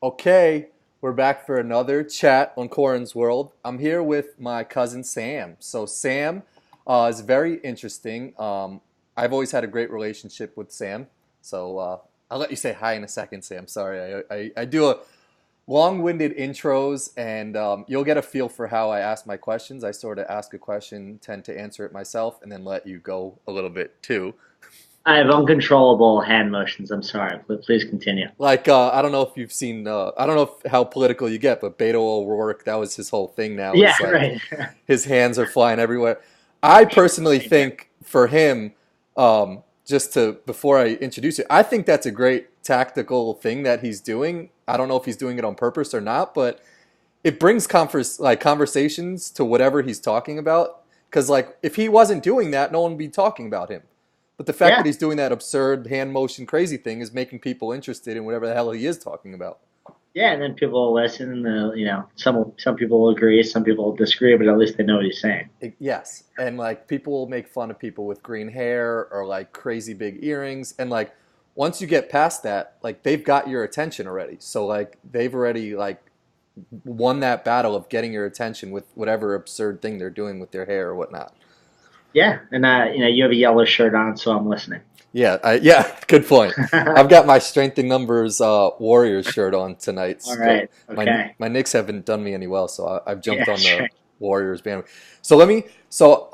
Okay, we're back for another chat on Corin's World. I'm here with my cousin Sam. So Sam is very interesting. I've always had a great relationship with Sam. So I'll let you say hi in a second, Sam. Sorry, I do a long-winded intros, and you'll get a feel for how I ask my questions. I sort of ask a question, tend to answer it myself, and then let you go a little bit too. I have uncontrollable hand motions. I'm sorry, but please continue. Like I don't know if you've seen I don't know how political you get, but Beto O'Rourke, that was his whole thing now Yeah, is like right. his hands are flying everywhere. I personally Same here. think for him, just to before I introduce you, I think that's a great tactical thing that he's doing. I don't know if he's doing it on purpose or not, but it brings conversations to whatever he's talking about. Because like if he wasn't doing that, no one would be talking about him. But the fact that Yeah, he's doing that absurd hand motion crazy thing is making people interested in whatever the hell he is talking about. yeah, and then people will listen. Some people will agree, some people will disagree, but at least they know what he's saying. Yes, and like people will make fun of people with green hair or like crazy big earrings, and like once you get past that, like they've got your attention already. So like they've already like won that battle of getting your attention with whatever absurd thing they're doing with their hair or whatnot. Yeah, and you have a yellow shirt on, so I'm listening. Yeah, good point. I've got my Strength in Numbers Warriors shirt on tonight. All So right. my Okay. my Knicks haven't done me any well, so I've jumped Yeah, on the sure. Warriors bandwagon. So let me. So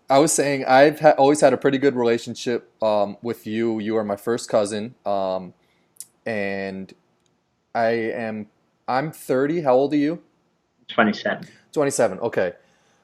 I was saying always had a pretty good relationship with you. You are my first cousin, and I am I'm 30. How old are you? 27. 27. Okay.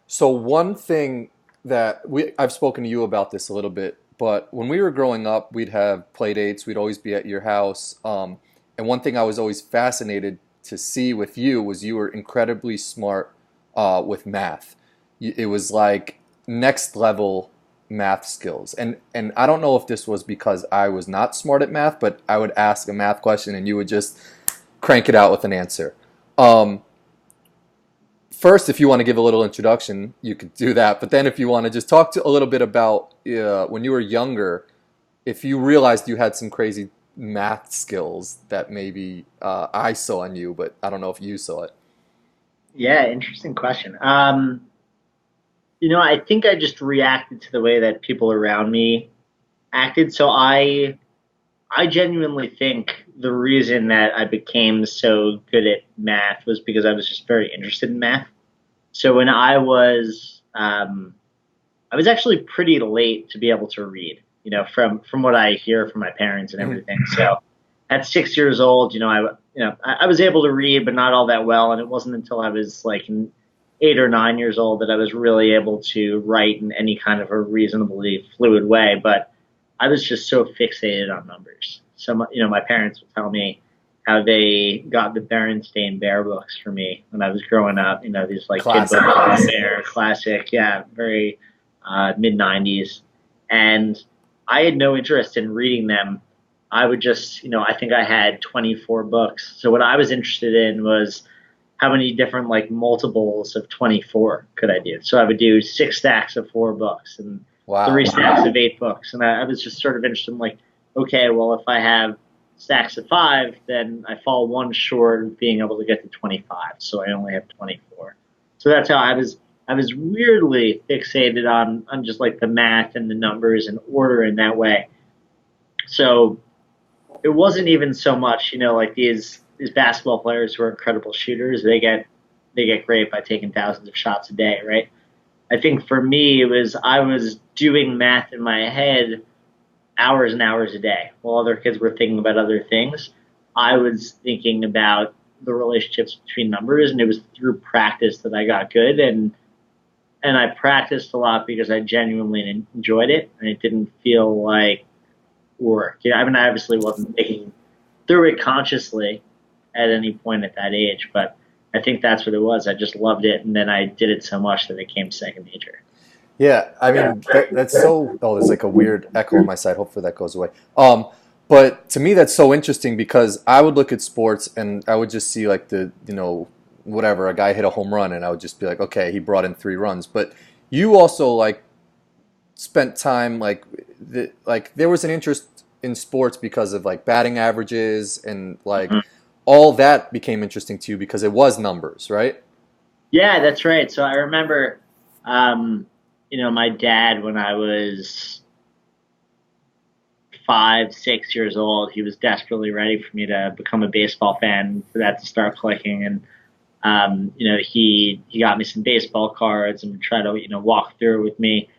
So one thing that I've spoken to you about this a little bit, but when we were growing up, we'd have play dates. We'd always be at your house. And one thing I was always fascinated to see with you was you were incredibly smart with math. It was like next level math skills. And I don't know if this was because I was not smart at math, but I would ask a math question and you would just crank it out with an answer. Um, First, if you want to give a little introduction, you could do that. But then, if you want to just talk a little bit about when you were younger, if you realized you had some crazy math skills that maybe I saw in you, but I don't know if you saw it. Yeah, interesting question. I think I just reacted to the way that people around me acted. I genuinely think the reason that I became so good at math was because I was just very interested in math. So I was actually pretty late to be able to read. From what I hear from my parents and Mhm. everything. So at 6 years old, I was able to read, but not all that well. And it wasn't until I was like 8 or 9 years old that I was really able to write in any kind of a reasonably fluid way. But I was just so fixated on numbers. So my parents would tell me how they got the Berenstain Bear books for me when I was growing up. These like kid books, Classic. Bear, classic, yeah, very mid '90s, and I had no interest in reading them. I would just, I think I had 24 books. So what I was interested in was how many different like multiples of 24 could I do? So I would do 6 stacks of 4 books and three Wow. stacks of 8 books. And I was just sort of interested in like, okay, well, if I have stacks of 5, then I fall one short of being able to get to 25. So I only have 24. So that's how I was weirdly fixated on just like the math and the numbers and order in that way. So it wasn't even so much, like these basketball players who are incredible shooters. They get great by taking thousands of shots a day, right? I think for me it was I was doing math in my head hours and hours a day while other kids were thinking about other things. I was thinking about the relationships between numbers, and it was through practice that I got good. And I practiced a lot because I genuinely enjoyed it, and it didn't feel like work. I mean, I obviously wasn't thinking through it consciously at any point at that age, but I think that's what it was. I just loved it, and then I did it so much that it became second nature. Yeah, I mean that's so. Oh, there's like a weird echo on my side. Hopefully that goes away. But to me that's so interesting because I would look at sports and I would just see like whatever a guy hit a home run and I would just be like, okay, he brought in 3 runs. But you also like spent time like there was an interest in sports because of like batting averages and like Mhm. all that became interesting to you because it was numbers, right? Yeah, that's right. So I remember, um, my dad when I was 5, 6 years old, he was desperately ready for me to become a baseball fan, for that to start clicking, and he got me some baseball cards and tried to walk through it with me.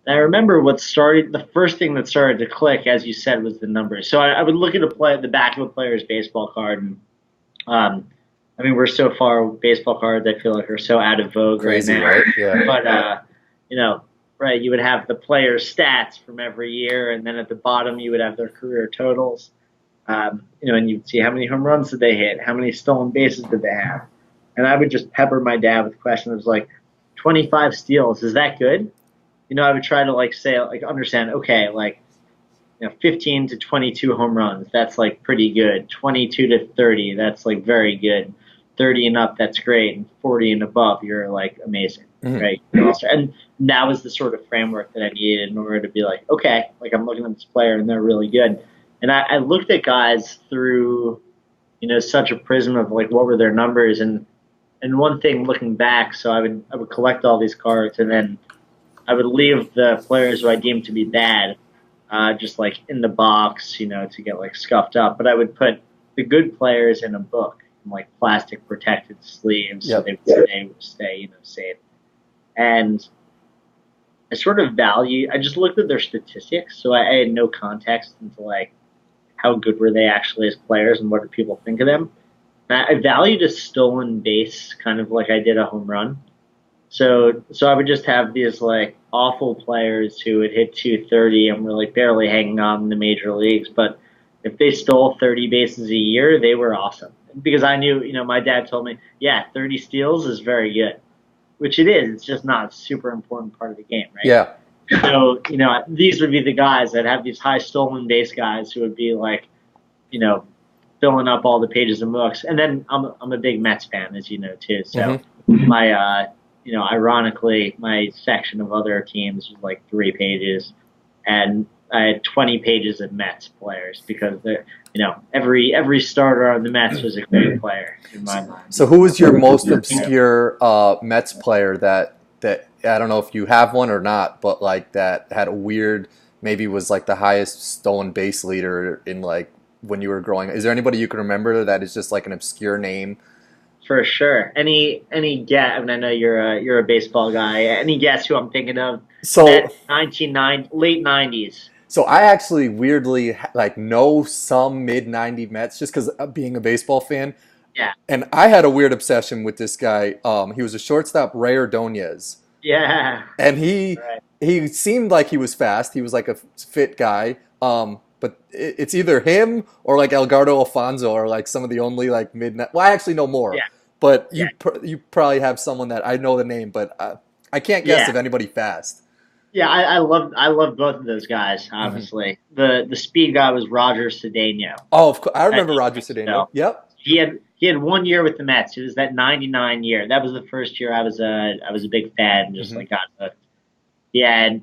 And I remember the first thing that started to click, as you said, was the numbers. So I would look at the back of a player's baseball card, and um, I mean, we're so far baseball cards. I feel like are so out of vogue right Crazy, now. right? Yeah. But right, you would have the players' stats from every year, and then at the bottom you would have their career totals. And you'd see how many home runs did they hit, how many stolen bases did they have, and I would just pepper my dad with questions like, 25 steals, is that good? I would try to say, understand, okay, 15 to 22 home runs, that's pretty good. 22 to 30, that's very good. 30 and up, that's great. And 40 and above, you're amazing, Mhm. right? And that was the sort of framework that I needed in order to be okay, I'm looking at this player and they're really good. And I looked at guys through, such a prism of what were their numbers, and one thing looking back, so I would collect all these cards, and then I would leave the players who I deemed to be bad, just in the box, to get scuffed up. But I would put the good players in a book, in plastic protected sleeves, so Yep. they would stay, safe. And I just looked at their statistics, so I had no context into how good were they actually as players and what did people think of them. I valued a stolen base kind of like I did a home run. So I would just have these awful players who would hit 230 and were barely hanging on in the major leagues, but if they stole 30 bases a year, they were awesome. Because I knew, my dad told me, yeah, 30 steals is very good, which it is. It's just not a super important part of the game, right? Yeah. So, these would be the guys that have these high stolen base guys who would be you know, filling up all the pages of books. And then I'm a big Mets fan, as you know, too. So Hmm. my, ironically, my section of other teams was 3 pages, and I had 20 pages of Mets players because every starter on the Mets was a great player in my mind. So who was your most obscure Mets player that I don't know if you have one or not, but that had a weird, maybe was the highest stolen base leader in when you were growing? Is there anybody you can remember that is just an obscure name? For sure. Any guess? I mean, I know you're a baseball guy. Any guess who I'm thinking of? So At 1990, late 90s. so I actually weirdly know some mid 90 Mets just because of being a baseball fan. Yeah, And I had a weird obsession with this guy. He was a shortstop, Ray Ordonez, yeah, and he right. he seemed like he was fast. He was a fit guy. But it's either him or Elgardo Alfonso or some of the only mid. Well, I actually know more, Yeah, but yeah, you probably have someone that I know the name, but I can't guess yeah, of anybody fast. yeah. I love both of those guys. Hmm. Honestly, the speed guy was Roger Cedeno. Oh, of course, I That remember name Roger rings a Cedeno. bell. Yep. He had 1 year with the Mets. It was that '99 year. That was the first year I was a big fan. Just Hmm. got hooked. He had,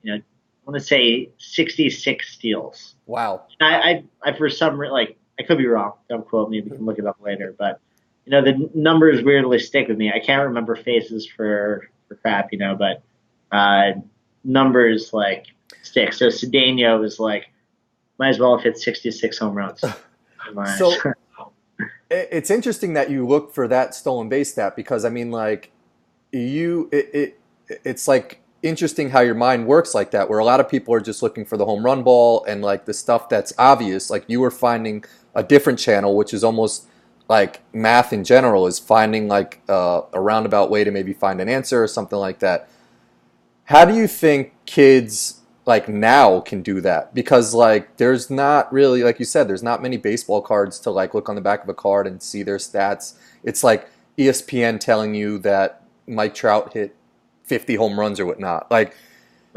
I want to say 66 steals. Wow. I for some I could be wrong. Don't quote me. We can look it up later. But the numbers weirdly stick with me. I can't remember faces for crap. But uh, numbers stick. So Cedeno was might as well have hit 66 home runs in my eyes. So it's interesting that you look for that stolen base stat because I mean, it's interesting how your mind works like that, where a lot of people are just looking for the home run ball and the stuff that's obvious. Like you were finding a different channel, which is almost like math in general, is finding a roundabout way to maybe find an answer or something like that. How do you think kids now can do that? Because there's not really, like you said, there's not many baseball cards to look on the back of a card and see their stats. It's like ESPN telling you that Mike Trout hit 50 home runs or whatnot.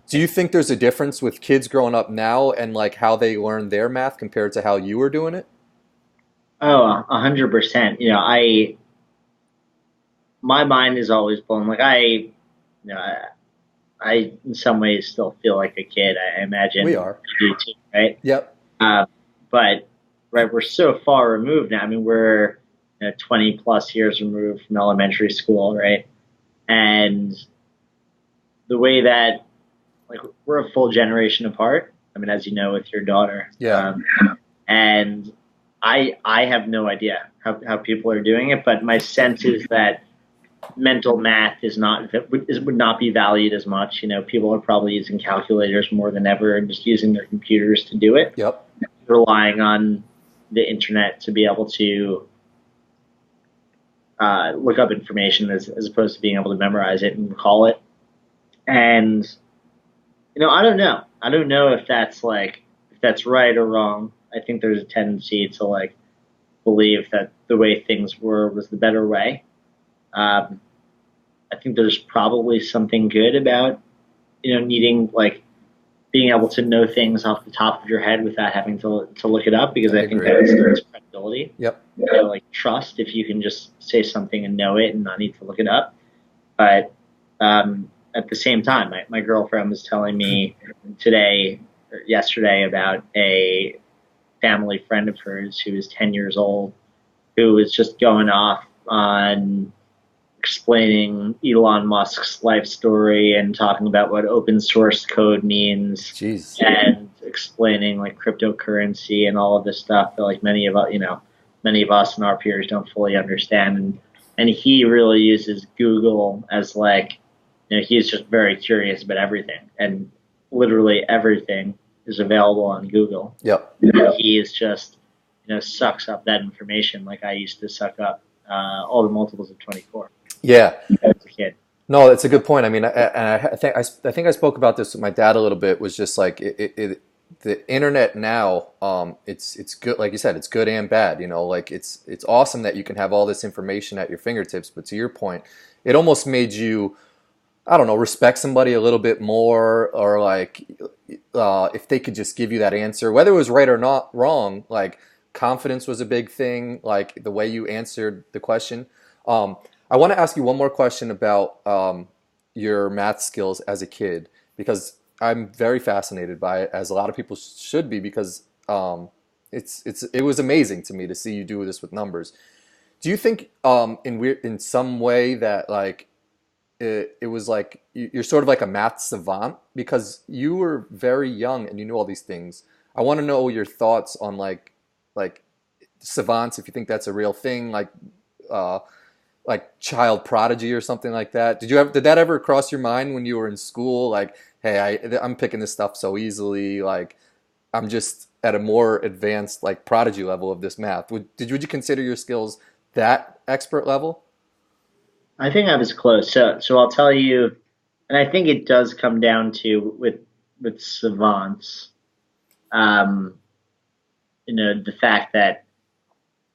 Do you think there's a difference with kids growing up now and how they learn their math compared to how you were doing it? Oh, 100%. My mind is always blown. I in some ways still feel like a kid. I imagine We are. you do too, right? Yep. Uh, but right? We're so far removed now. I mean, we're 20 plus years removed from elementary school, right? And the way that like we're a full generation apart. I mean, as you know, with your daughter, Yeah, and I have no idea how people are doing it, but my sense is that mental math would not be valued as much. People are probably using calculators more than ever and just using their computers to do it, yep, relying on the internet to be able to look up information as opposed to being able to memorize it and recall it. And I don't know. I don't know if that's right or wrong. I think there's a tendency to believe that the way things were was the better way. Um, I think there's probably something good about needing being able to know things off the top of your head without having to look it up, because I I think agree. that instill credibility. Yep. Trust if you can just say something and know it and not need to look it up. But at the same time, my girlfriend was telling me today or yesterday about a family friend of hers who is 10 years old, who was just going off on explaining Elon Musk's life story and talking about what open source code means, Jeez. and explaining cryptocurrency and all of this stuff that many of us and our peers don't fully understand. And he really uses Google as he's just very curious about everything, and literally everything is available on Google. Yep. And he is just sucks up that information like I used to suck up all the multiples of 24 Yeah. as a kid. No, that's a good point. I mean, I think I spoke about this with my dad a little bit. Was just like the internet now. It's good, like you said, it's good and bad. Like it's awesome that you can have all this information at your fingertips. But to your point, it almost made you, I don't know, respect somebody a little bit more, or if they could just give you that answer, whether it was right or not wrong. Like confidence was a big thing. Like the way you answered the question. I want to ask you one more question about your math skills as a kid, because I'm very fascinated by it, as a lot of people should be, because it was amazing to me to see you do this with numbers. Do you think in some way that it was like you're sort of like a math savant because you were very young and you knew all these things? I want to know your thoughts on like savants, if you think that's a real thing, uh, like child prodigy or something like that. Did that ever cross your mind when you were in school? Like, hey, I'm picking this stuff so easily. Like, I'm just at a more advanced prodigy level of this math. Would you consider your skills that expert level? I think I was close. So I'll tell you, and I think it does come down to with savants, um, the fact that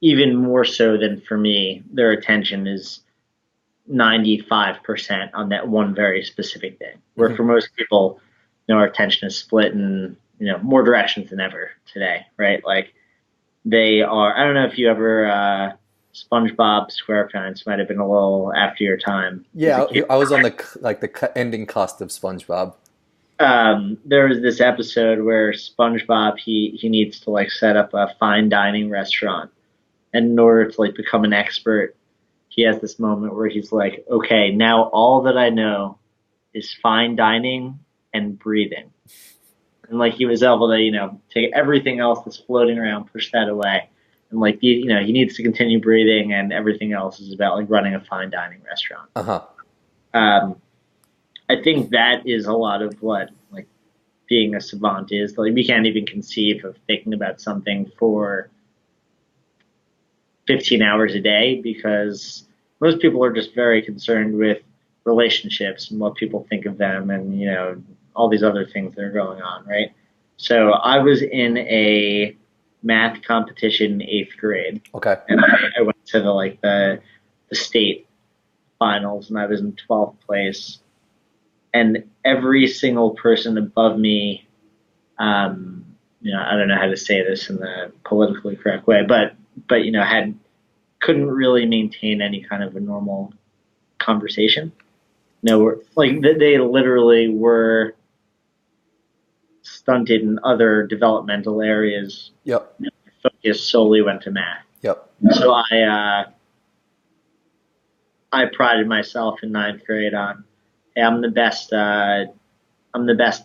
even more so than for me, their attention is 95% on that one very specific thing. Where Hmm. for most people, our attention is split in more directions than ever today, right? Like they are. I don't know if you ever SpongeBob SquarePants might have been a little after your time as a Yeah, kid. I was on the ending cusp of SpongeBob. There was this episode where SpongeBob he needs to set up a fine dining restaurant, and in order to become an expert, he has this moment where he's like, okay, now all that I know is fine dining and breathing. And he was able to, take everything else that's floating around, push that away. And he needs to continue breathing, and everything else is about running a fine dining restaurant. Uh-huh. Um, I think that is a lot of what being a savant is. We can't even conceive of thinking about something for 15 hours a day, because most people are just very concerned with relationships and what people think of them, and all these other things that are going on, right? So I was in a math competition in eighth grade, Okay. and I went to the state finals, and I was in 12th place, and every single person above me, I don't know how to say this in the politically correct way, but had couldn't really maintain any kind of a normal conversation. No, they literally were stunted in other developmental areas Yep. focus solely went to math. Yep. So I prided myself in ninth grade on, hey, I'm the best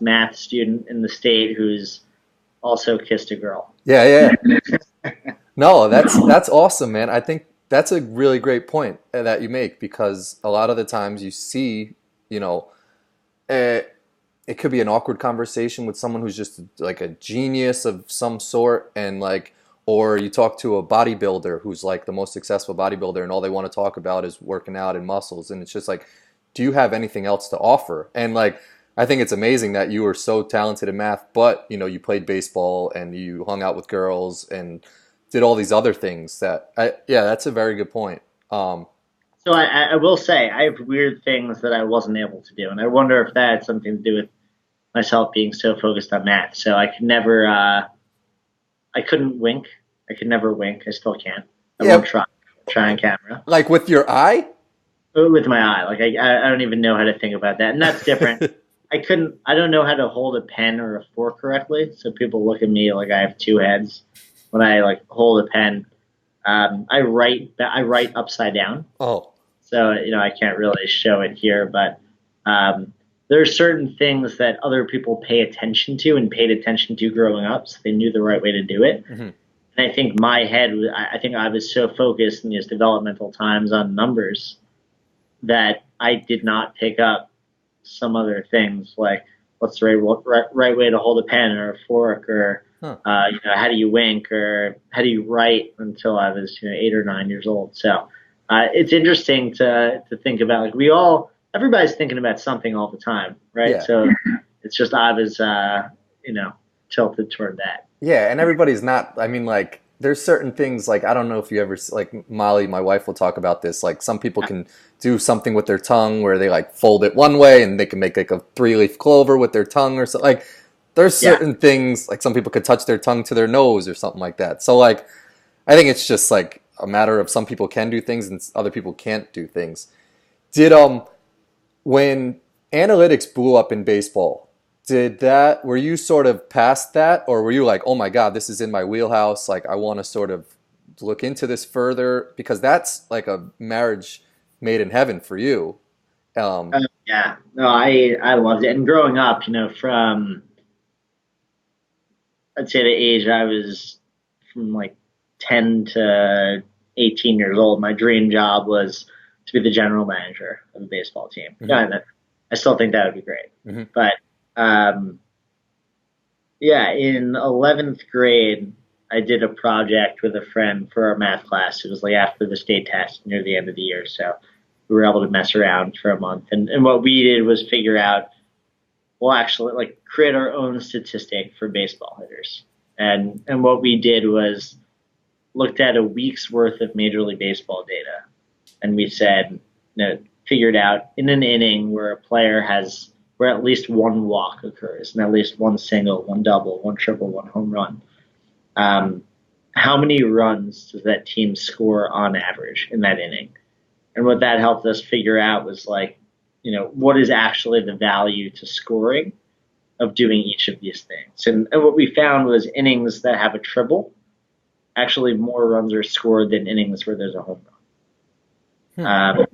math student in the state who's also kissed a girl. Yeah, yeah. No, that's awesome, man. I think that's a really great point that you make because a lot of the times you see, you know, eh, it could be an awkward conversation with someone who's just like a genius of some sort, and like, or you talk to a bodybuilder who's like the most successful bodybuilder, and all they want to talk about is working out and muscles, and it's just like, do you have anything else to offer? And like, I think it's amazing that you were so talented in math, but you know, you played baseball and you hung out with girls and did all these other things that yeah, that's a very good point. So I will say I have weird things that I wasn't able to do, and I wonder if that had something to do with myself being so focused on math. So I could never, I couldn't wink. I could never wink. I still can't. I Yeah, won't try on camera like with your eye. with my eye. Like I don't even know how to think about that, and that's different. I couldn't. I don't know how to hold a pen or a fork correctly, so people look at me like I have two heads when I like hold a pen. I write upside down. Oh, So, I can't really show it here, but um, there are certain things that other people pay attention to and paid attention to growing up, so they knew the right way to do it. hmm. And I think my head, I think I was so focused in these developmental times on numbers that I did not pick up some other things like what's the right way to hold a pen or a fork or Huh. how do you wink or how do you write until I was 8 or 9 years old. So it's interesting to think about. Like everybody's thinking about something all the time, right? Yeah. So it's just I was tilted toward that. Yeah, and everybody's not. I mean, like, there's certain things, like, I don't know if you ever, like, Molly, my wife, will talk about this. Like, some people can do something with their tongue where they, like, fold it one way and they can make, like, a three-leaf clover with their tongue or something. Like, there's Yeah. certain things, like, some people could touch their tongue to their nose or something like that. So, like, I think it's just, like, a matter of some people can do things and other people can't do things. Did, when analytics blew up in baseball, were you sort of past that, or were you like, oh my God, this is in my wheelhouse, like I want to sort of look into this further, because that's like a marriage made in heaven for you. um Yeah. No, I loved it. And growing up, from I'd say the age I was from like 10 to 18 years old, my dream job was to be the general manager of a baseball team. mhm, Yeah, and I still think that would be great. mhm, But um, yeah, in 11th grade, I did a project with a friend for our math class. It was like after the state test near the end of the year. So we were able to mess around for a month. And what we did was figure out, we'll actually like create our own statistic for baseball hitters. And what we did was looked at a week's worth of Major League Baseball data, and we said, figured out in an inning where at least one walk occurs, and at least one single, one double, one triple, one home run. Um, how many runs does that team score on average in that inning? And what that helped us figure out was like, what is actually the value to scoring of doing each of these things? And what we found was innings that have a triple, actually more runs are scored than innings where there's a home hmm. run.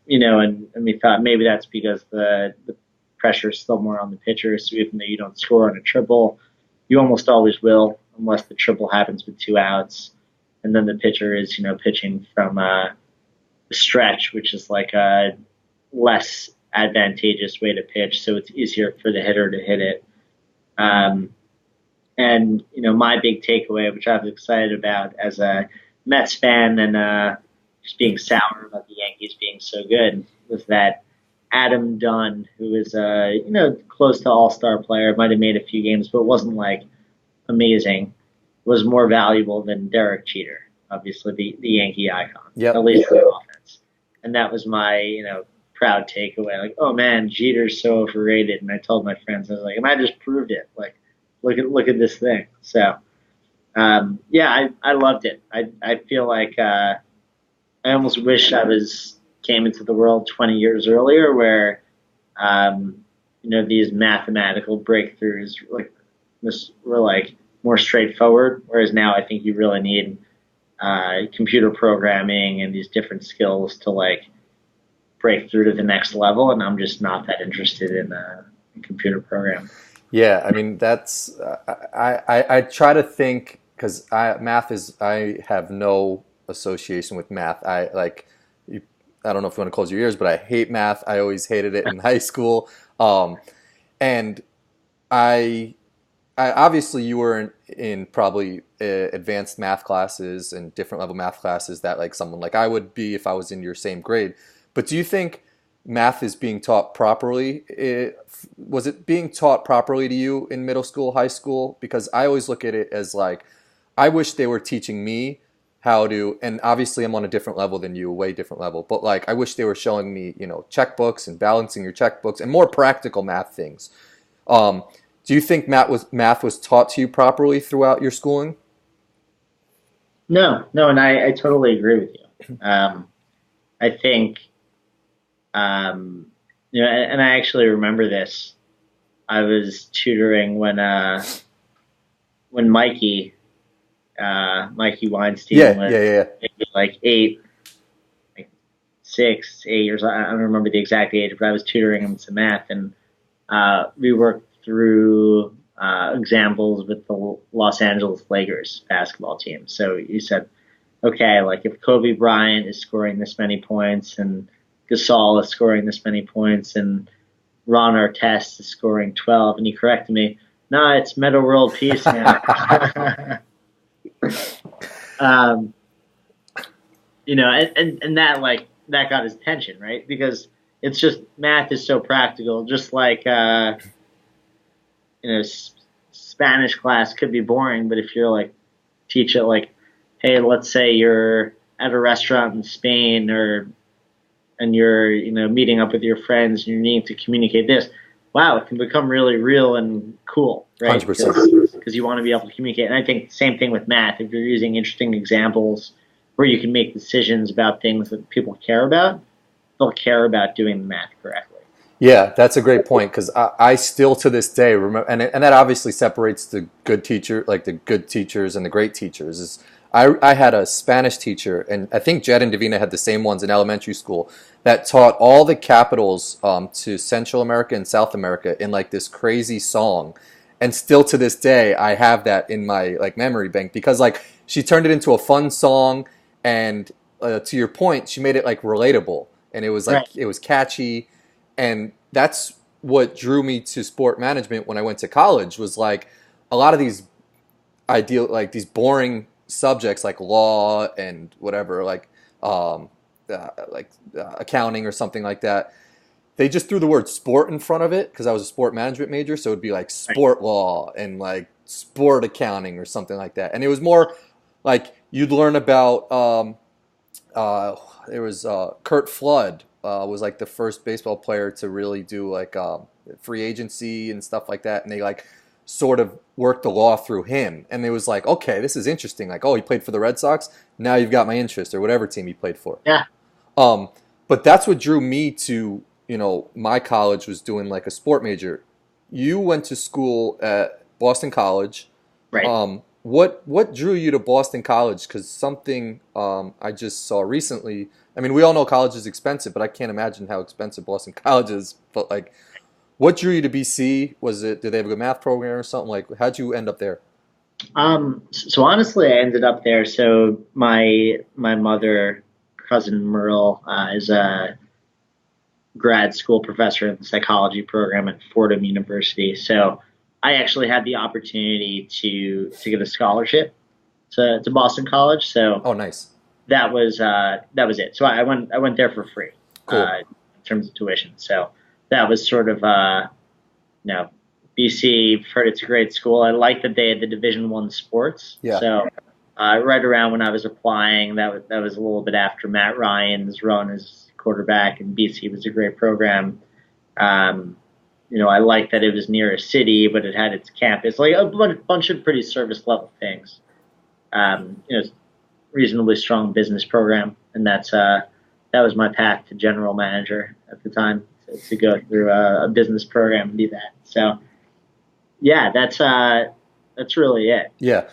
And we thought maybe that's because the pressure is still more on the pitcher. So even though you don't score on a triple, you almost always will, unless the triple happens with two outs. And then the pitcher is, pitching from a stretch, which is like a less advantageous way to pitch. So it's easier for the hitter to hit it. Um, and my big takeaway, which I was excited about as a Mets fan and just being sour about the Yankees being so good, was that Adam Dunn, who is close to all-star player, might have made a few games, but wasn't like amazing, was more valuable than Derek Jeter, obviously the Yankee icon, at Yep. least for offense. And that was my proud takeaway. Like, oh man, Jeter's so overrated. And I told my friends, I was like, and I just proved it. Like, look at this thing. So yeah, I loved it. I feel like I almost wish I came into the world 20 years earlier, where these mathematical breakthroughs like this were like more straightforward. Whereas now I think you really need computer programming and these different skills to like break through to the next level. And I'm just not that interested in computer programming. Yeah, I mean that's I try to think because I have no association with math. I don't know if you want to close your ears, but I hate math. I always hated it in high school. Um, and I obviously you were in probably advanced math classes and different level math classes that like someone like I would be if I was in your same grade. But do you think math is being taught properly? Was it being taught properly to you in middle school, high school? Because I always look at it as like I wish they were teaching me how to, and obviously I'm on a different level than you, a way different level, but like I wish they were showing me, checkbooks and balancing your checkbooks and more practical math things. Um, do you think math was taught to you properly throughout your schooling? No, no, and I totally agree with you. I think, um, and I actually remember this. I was tutoring when Mikey Weinstein Yeah, was yeah, yeah. maybe like like 6, 8 years. I don't remember the exact age, but I was tutoring him some math, and we worked through examples with the Los Angeles Lakers basketball team. So you said, okay, like if Kobe Bryant is scoring this many points and Gasol is scoring this many points and Ron Artest is scoring 12, and he corrected me, no, it's Meta World Peace, man. um, and that like that got his attention, right? Because it's just math is so practical, just like Spanish class could be boring, but if you're like teach it like, hey, let's say you're at a restaurant in Spain or and you're meeting up with your friends and you need to communicate this. Wow, it can become really real and cool, right? 100%. Because you want to be able to communicate. And I think same thing with math. If you're using interesting examples where you can make decisions about things that people care about, they'll care about doing the math correctly. Yeah, that's a great point because I still to this day remember, and that obviously separates the good teacher, like the good teachers and the great teachers. Is I had a Spanish teacher, and I think Jed and Davina had the same ones in elementary school that taught all the capitals to Central America and South America in like this crazy song, and still to this day I have that in my like memory bank because like she turned it into a fun song, and to your point, she made it like relatable, and it was Right. like it was catchy and that's what drew me to sport management when I went to college was like a lot of these ideal like these boring subjects like law and whatever accounting or something like that they just threw the word sport in front of it because I was a sport management major so it'd be like Right. sport law and like sport accounting or something like that and it was more like you'd learn about uh, there was Kurt Flood was like the first baseball player to really do like free agency and stuff like that, and they like sort of worked the law through him, and it was like, okay, this is interesting. Like, oh, he played for the Red Sox. Now you've got my interest, or whatever team he played for. Yeah. Um, but that's what drew me to my college was doing like a sport major. You went to school at Boston College. Right. What drew you to Boston College? Because something I just saw recently. I mean, we all know college is expensive, but I can't imagine how expensive Boston College is. But like, what drew you to BC? Was it did they have a good math program or something? Like, how'd you end up there? So honestly, I ended up there. So my mother, cousin Merle, is a grad school professor in the psychology program at Fordham University. So I actually had the opportunity to get a scholarship to Boston College. So Oh, nice, that was it. So I went there for free cool. in terms of tuition. So that was sort of you know BC. I've heard it's a great school. I like that they had the Division I sports. Yeah, So right around when I was applying, that was a little bit after Matt Ryan's run as quarterback, and BC was a great program. Um, I like that it was near a city, but it had its campus, like a bunch of pretty service level things. Reasonably strong business program, and that was my path to general manager at the time to go through a business program and do that. So yeah, That's really it. Yeah.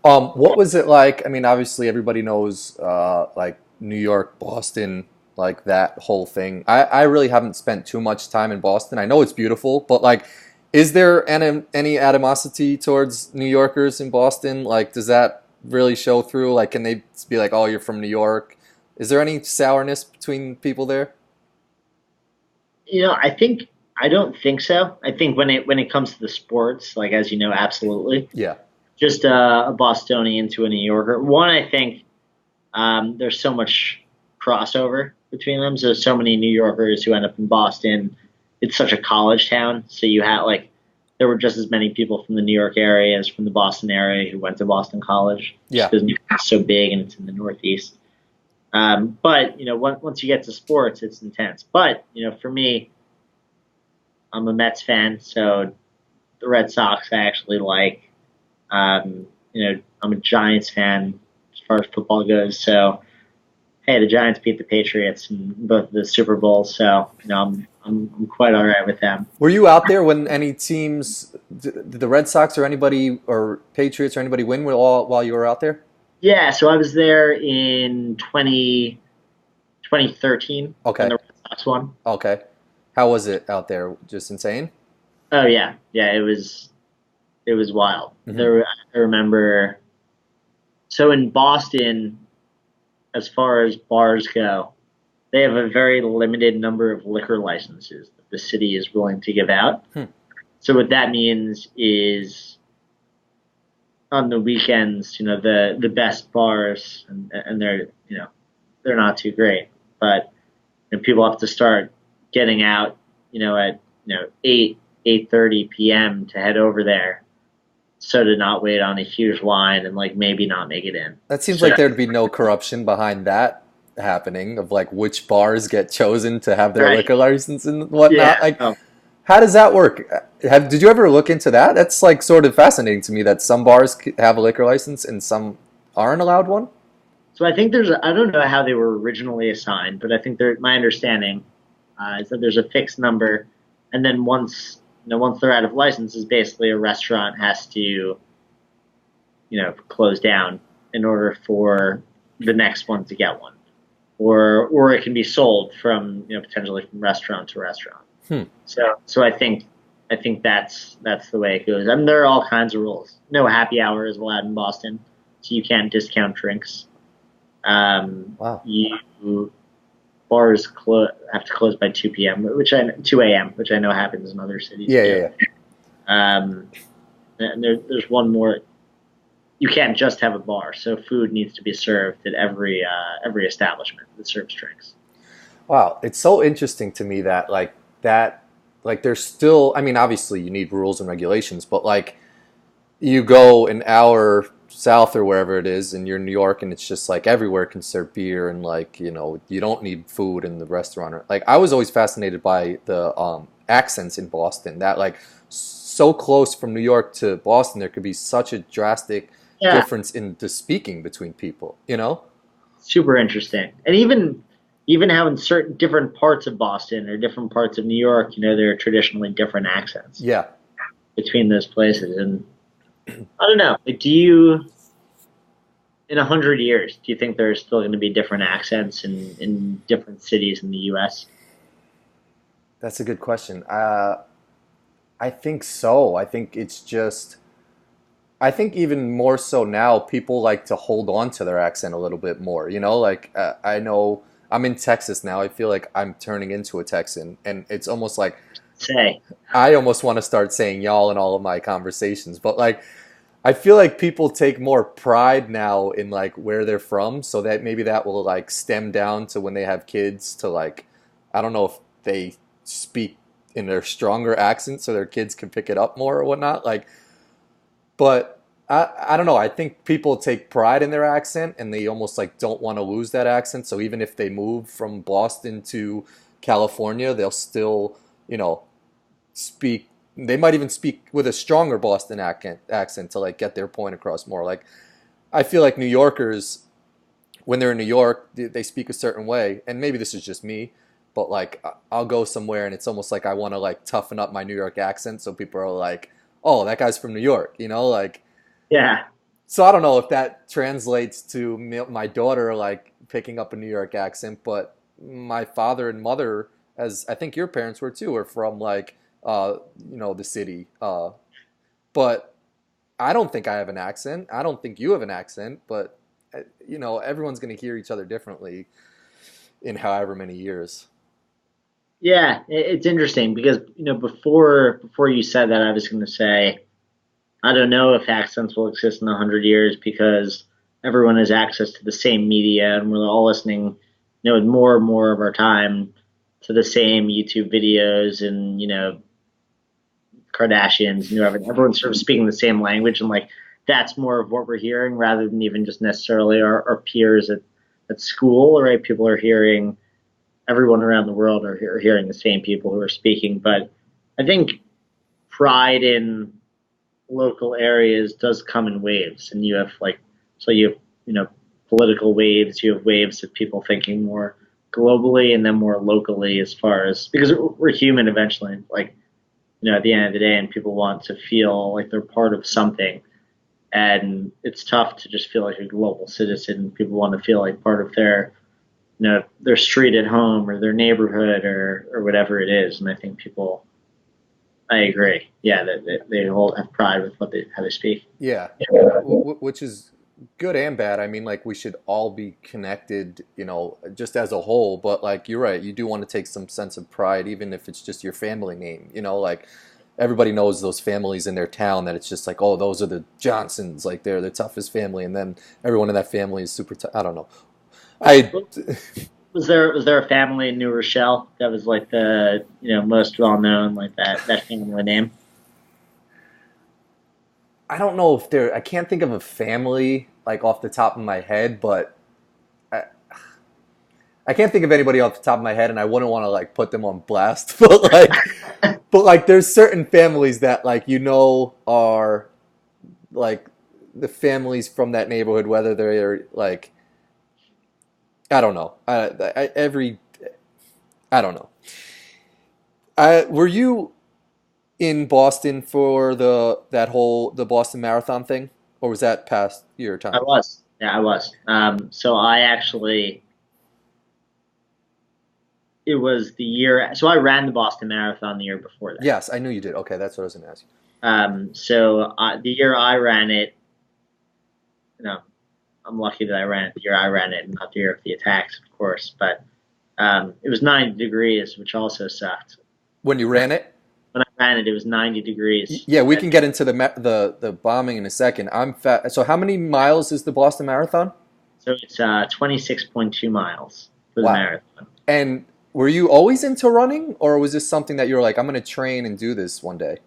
What was it like? I mean, obviously everybody knows like New York, Boston, like that whole thing. I really haven't spent too much time in Boston. I know it's beautiful, but like, is there any animosity towards New Yorkers in Boston? Like, does that really show through? Like, can they be like, "Oh, you're from New York"? Is there any sourness between people there? I don't think so. I think when it comes to the sports, like as you know, absolutely. Yeah. Just a Bostonian to a New Yorker. One, I think there's so much crossover between them. So there's so many New Yorkers who end up in Boston. It's such a college town, so you had like there were just as many people from the New York area as from the Boston area who went to Boston College, just Yeah. because New York's so big and it's in the Northeast. But once you get to sports, it's intense. But for me, I'm a Mets fan, so the Red Sox I actually like. I'm a Giants fan as far as football goes. So hey, the Giants beat the Patriots in both the Super Bowls, so I'm quite all right with them. Were you out there when any teams, did the Red Sox or anybody or Patriots or anybody win while you were out there? Yeah, so I was there in 2013 when Okay. the Red Sox won. Okay. How was it out there? Just insane? Oh yeah, yeah, it was wild. Hmm. I remember. So in Boston, as far as bars go, they have a very limited number of liquor licenses that the city is willing to give out. Hmm. So what that means is on the weekends, the best bars and they're not too great, but people have to start getting out, at 8:30 p.m. to head over there, so to not wait on a huge line and like maybe not make it in. That seems So like there'd be no corruption behind that happening of like which bars get chosen to have their right, liquor license and yeah, whatnot. Like, oh, how does that work? Did you ever look into that? That's like sort of fascinating to me that some bars have a liquor license and some aren't allowed one. so I think I don't know how they were originally assigned, but I think my understanding is that there's a fixed number, and then once they're out of licenses, basically a restaurant has to close down in order for the next one to get one, or it can be sold from potentially from restaurant to restaurant. Hmm. So I think that's the way it goes. I mean, there are all kinds of rules. No happy hour is allowed in Boston, so you can't discount drinks. Wow. You bars have to close by 2 p.m., 2 a.m., which I know happens in other cities Yeah, yeah, too. yeah. Um, and there's one more. You can't just have a bar, so food needs to be served at every establishment that serves drinks. Wow, it's so interesting to me that like there's still I mean obviously you need rules and regulations, but like you go an hour south or wherever it is and you're in New York and it's just like everywhere can serve beer and like, you don't need food in the restaurant or like I was always fascinated by the accents in Boston that like so close from New York to Boston there could be such a drastic Yeah, difference in the speaking between people, you know? super interesting. And even how in certain different parts of Boston or different parts of New York, there are traditionally different accents Yeah. between those places. And I don't know. Like, do you in 100 years, do you think there's still going to be different accents in different cities in the U.S.? That's a good question. I think so. I think it's just, I think even more so now, people like to hold on to their accent a little bit more. Like I know I'm in Texas now. I feel like I'm turning into a Texan, and it's almost like Say, I almost want to start saying y'all in all of my conversations. But like, I feel like people take more pride now in like where they're from, so that maybe that will like stem down to when they have kids to like, I don't know if they speak in their stronger accent so their kids can pick it up more or whatnot. Like, but I don't know. I think people take pride in their accent and they almost like don't want to lose that accent. So even if they move from Boston to California, they'll still, you know, speak. They might even speak with a stronger Boston accent to like get their point across more. Like I feel like New Yorkers, when they're in New York, they speak a certain way, and maybe this is just me, but like I'll go somewhere and it's almost like I want to like toughen up my New York accent, so people are like, oh, that guy's from New York, you know, like. Yeah. So I don't know if that translates to my daughter like picking up a New York accent, but my father and mother, as I think your parents were too, are from like the city. But I don't think I have an accent. I don't think you have an accent, but everyone's going to hear each other differently in however many years. Yeah, it's interesting because before you said that, I was going to say I don't know if accents will exist in 100 years because everyone has access to the same media and we're all listening, more and more of our time to the same YouTube videos and Kardashians, everyone's sort of speaking the same language and like that's more of what we're hearing rather than even just necessarily our peers at school, right? People are hearing everyone around the world are hearing the same people who are speaking. But I think pride in local areas does come in waves, and you have you have political waves, you have waves of people thinking more globally and then more locally as far as because we're human eventually, like at the end of the day, and people want to feel like they're part of something. And it's tough to just feel like a global citizen. People want to feel like part of their street at home or their neighborhood or whatever it is. And I think people, I agree. Yeah, that they all have pride with how they speak. Yeah, which is good and bad. I mean, like we should all be connected, just as a whole. But like you're right, you do want to take some sense of pride, even if it's just your family name. Like everybody knows those families in their town that it's just like, oh, those are the Johnsons, like they're the toughest family, and then everyone in that family is super tough. I don't know. I Was there a family in New Rochelle that was like the most well known like that family name? I don't know if there. I can't think of a family like off the top of my head, but I, I can't think of anybody off the top of my head, and I wouldn't want to like put them on blast. But like, there's certain families that like are like the families from that neighborhood, whether they're like I don't know. I don't know. Were you in Boston for the Boston Marathon thing, or was that past your I time? was. Yeah, I was. So I actually, it was the year. So I ran the Boston Marathon the year before that. Yes, I knew you did. Okay, that's what I was going to ask you. The year I ran it, you know, I'm lucky that I ran it the year I ran it, and not the year of the attacks, of course. But it was 90 degrees, which also sucked. When you ran it? When I ran it, it was 90 degrees. Yeah, we can get into the bombing in a second. I'm fat. So how many miles is the Boston Marathon? So it's 26.2 miles for the Wow. marathon. And were you always into running, or was this something that you were like, I'm going to train and do this one day?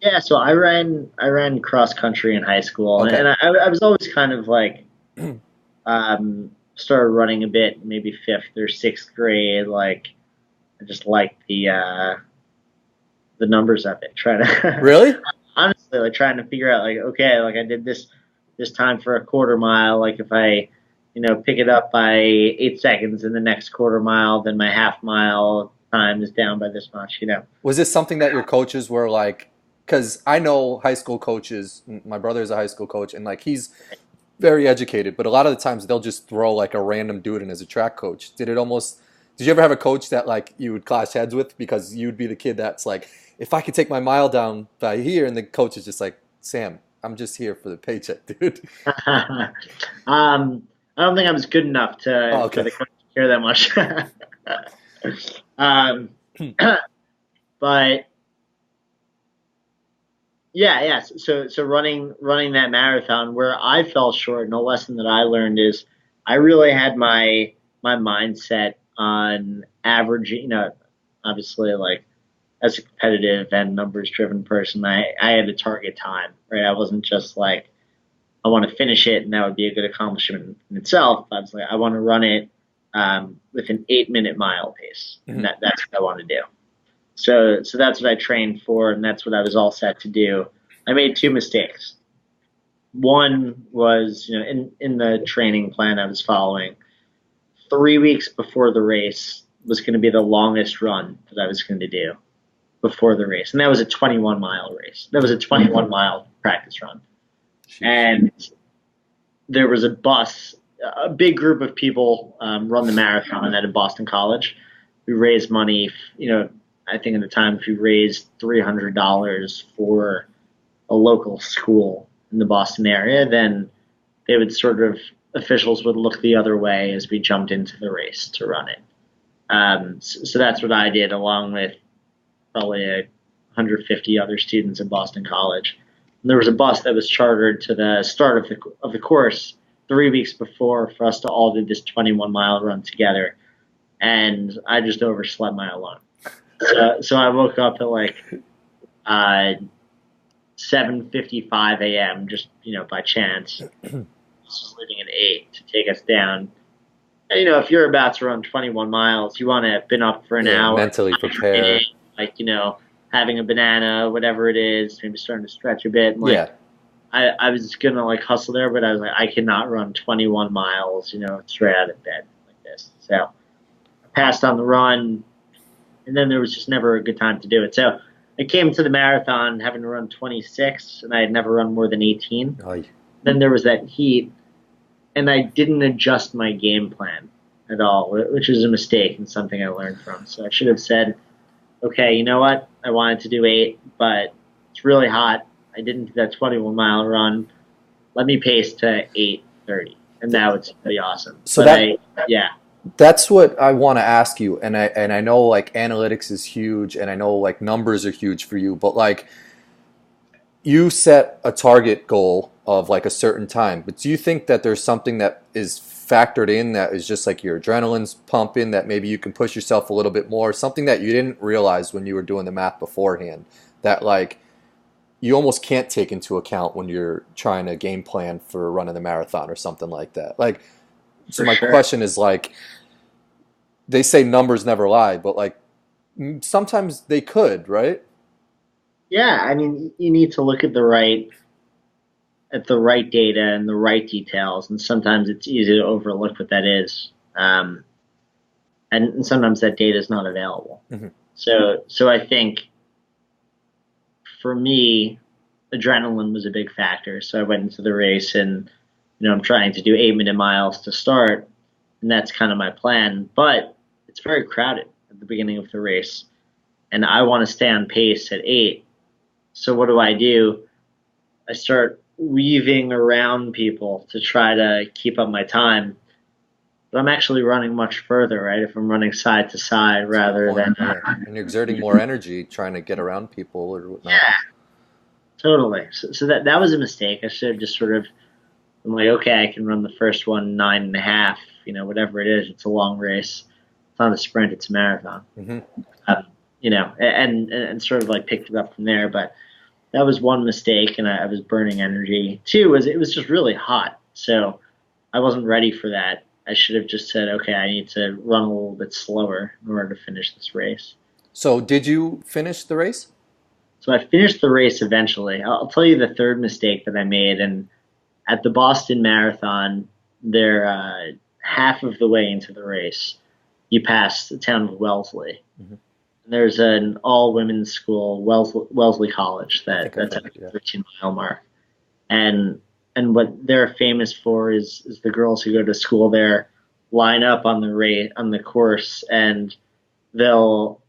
Yeah, so I ran cross country in high school, Okay. and I was always kind of like started running a bit, maybe fifth or sixth grade. Like I just liked the numbers of it. Trying to Really? honestly like trying to figure out like okay, like I did this time for a quarter mile. Like if I pick it up by 8 seconds in the next quarter mile, then my half mile time is down by this much. Was this something that your coaches were like? Because I know high school coaches. My brother is a high school coach, and like he's very educated, but a lot of the times they'll just throw like a random dude in as a track coach. Did you ever have a coach that like you would clash heads with because you'd be the kid that's like, if I could take my mile down by here, and the coach is just like, Sam, I'm just here for the paycheck, dude. I don't think I was good enough Oh, to for okay. the coach to care that much. um, but yeah, yeah. So running that marathon, where I fell short, and a lesson that I learned is I really had my mindset on average. Obviously, like as a competitive and numbers driven person, I had a target time, right? I wasn't just like I want to finish it, and that would be a good accomplishment in itself. I was like, I want to run it with an 8 minute mile pace, and Mhm. that's what I want to do. So that's what I trained for, and that's what I was all set to do. I made two mistakes. One was, in the training plan I was following, 3 weeks before the race was going to be the longest run that I was going to do. before the race, and that was a 21-mile race. That was a 21-mile practice run, Sheesh. and there was a bus. A big group of people run the marathon at a Boston college. We raised money. I think at the time, if you raised $300 for a local school in the Boston area, then they would sort of officials would look the other way as we jumped into the race to run it. So that's what I did, along with probably 150 other students at Boston College. And there was a bus that was chartered to the start of the course 3 weeks before for us to all do this 21-mile run together, and I just overslept my alarm. So I woke up at like 7:55 a.m. just by chance. This was leaving at 8 to take us down. And, if you're about to run 21 miles, you want to have been up for an hour, mentally prepare. like having a banana, whatever it is, maybe starting to stretch a bit. And, Yeah. I was gonna hustle there, but I was like, I cannot run 21 miles, straight out of bed like this. So I passed on the run, and then there was just never a good time to do it. So I came to the marathon having to run 26, and I had never run more than 18. Oy. Then there was that heat, and I didn't adjust my game plan at all, which is a mistake and something I learned from. So I should have said, okay, you know what? I wanted to do 8, but it's really hot. I didn't do that 21-mile run. Let me pace to 8:30, and that would be awesome. So that's what I want to ask you, and I know like analytics is huge, and I know like numbers are huge for you, but like you set a target goal of like a certain time, but do you think that there's something that is factored in that is just like your adrenaline's pumping, that maybe you can push yourself a little bit more, something that you didn't realize when you were doing the math beforehand, that like you almost can't take into account when you're trying to game plan for running the marathon or something like that? Like, so my question is like, they say numbers never lie, but like sometimes they could, right? Yeah, I mean, you need to look at the right data and the right details, and sometimes it's easy to overlook what that is, and sometimes that data is not available. Mm-hmm. So I think for me, adrenaline was a big factor. So I went into the race, and I'm trying to do 8-minute miles to start, and that's kind of my plan. But it's very crowded at the beginning of the race, and I want to stay on pace at 8. So what do? I start weaving around people to try to keep up my time. But I'm actually running much further, right? If I'm running side to side rather than and you're exerting more energy trying to get around people or whatnot. Yeah, totally. So that was a mistake. I should have just sort of, I'm like, okay, I can run the first one 9.5, whatever it is. It's a long race. It's not a sprint, it's a marathon. Mm-hmm. And sort of like picked it up from there. But that was one mistake, and I was burning energy. 2 was it was just really hot, so I wasn't ready for that. I should have just said, okay, I need to run a little bit slower in order to finish this race. So did you finish the race? So I finished the race eventually. I'll tell you the third mistake that I made. And at the Boston Marathon, they're half of the way into the race, you pass the town of Wellesley. Mm-hmm. There's an all-women's school, Wellesley College, that's at the 13-mile mark. And what they're famous for is the girls who go to school there line up on the course, and they'll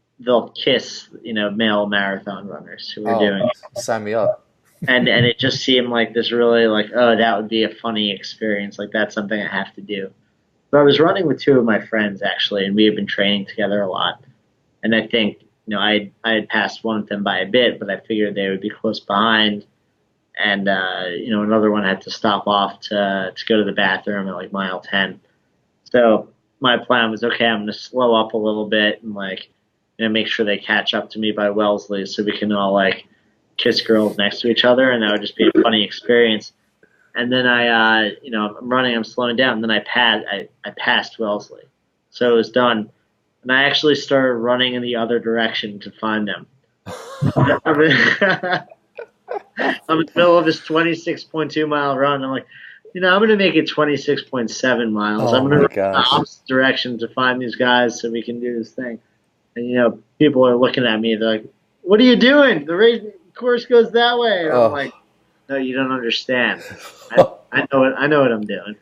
kiss male marathon runners who are doing it. Sign me up. and it just seemed like this really like, oh, that would be a funny experience, like that's something I have to do. So I was running with 2 of my friends actually, and we had been training together a lot. And I think, I had passed one of them by a bit, but I figured they would be close behind. And, another one had to stop off to go to the bathroom at like mile 10. So my plan was, okay, I'm going to slow up a little bit and make sure they catch up to me by Wellesley so we can all kiss girls next to each other. And that would just be a funny experience. And then I'm running, I'm slowing down. And then I passed Wellesley. So it was done. And I actually started running in the other direction to find them. I'm in the middle of this 26.2-mile run. I'm like, I'm going to make it 26.7 miles. I'm going to run the opposite direction to find these guys so we can do this thing. And, people are looking at me. They're like, what are you doing? The race course goes that way. And I'm like, Oh. no, you don't understand. I know what I'm doing.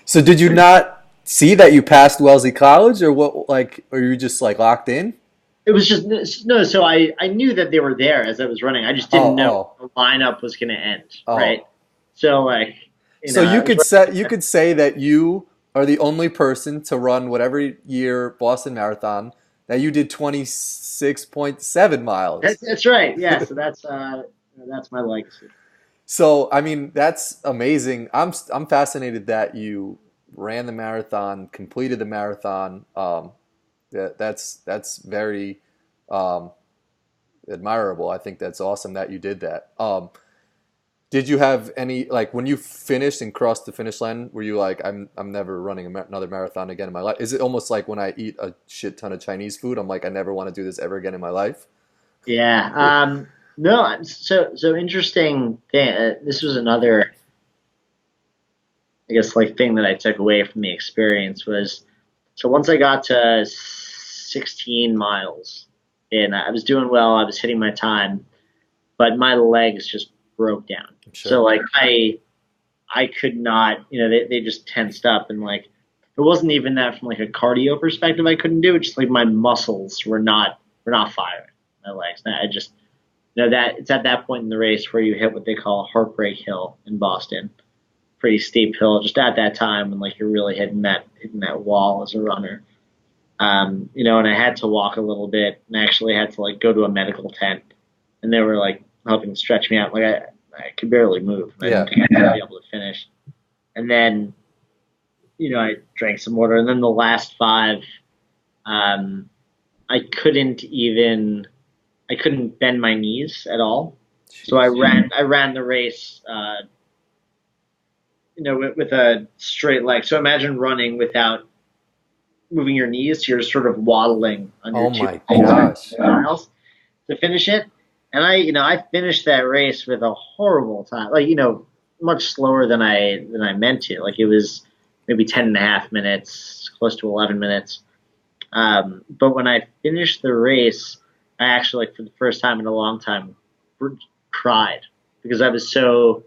So did you not see that you passed Wellesley College, or what? Like, or you just like locked in? It was just no. So I knew that they were there as I was running. I just Oh, didn't know oh, the lineup was going to end. Right. oh. So like, So I was you running. could say that you are the only person to run whatever year Boston Marathon that you did 26.7 miles. That's right. Yeah. So that's my legacy. So, I mean, that's amazing. I'm fascinated that you ran the marathon, completed the marathon. That's very um, admirable. I think that's awesome that you did that. Did you have any like when you finished and crossed the finish line? Were you like, I'm never running another marathon again in my life? Is it almost like when I eat a shit ton of Chinese food, I'm like, I never want to do this ever again in my life? Yeah. No. So interesting thing. This was another, I guess, like thing that I took away from the experience was so once I got to 16 miles, and I was doing well. I was hitting my time, but my legs just broke down. I'm So sure. like I could not, they just tensed up, and like it wasn't even that from like a cardio perspective I couldn't do it, just like my muscles were not firing my legs. And I just that it's at that point in the race where you hit what they call a heartbreak hill in Boston. Pretty steep hill just at that time when like you're really hitting that wall as a runner. And I had to walk a little bit and I actually had to like go to a medical tent and they were like helping stretch me out. Like I could barely move. I didn't Yeah. think I'd be able to finish. And then, I drank some water. And then the last five, um, I couldn't even, I couldn't bend my knees at all. So I Jeez. ran the race, with a straight leg. So imagine running without moving your knees. So you're sort of waddling on your Oh two my gosh. miles to finish it. And I finished that race with a horrible time. Like, much slower than I meant to. Like it was maybe 10.5 minutes, close to 11 minutes. But when I finished the race, I actually, like, for the first time in a long time, cried because I was so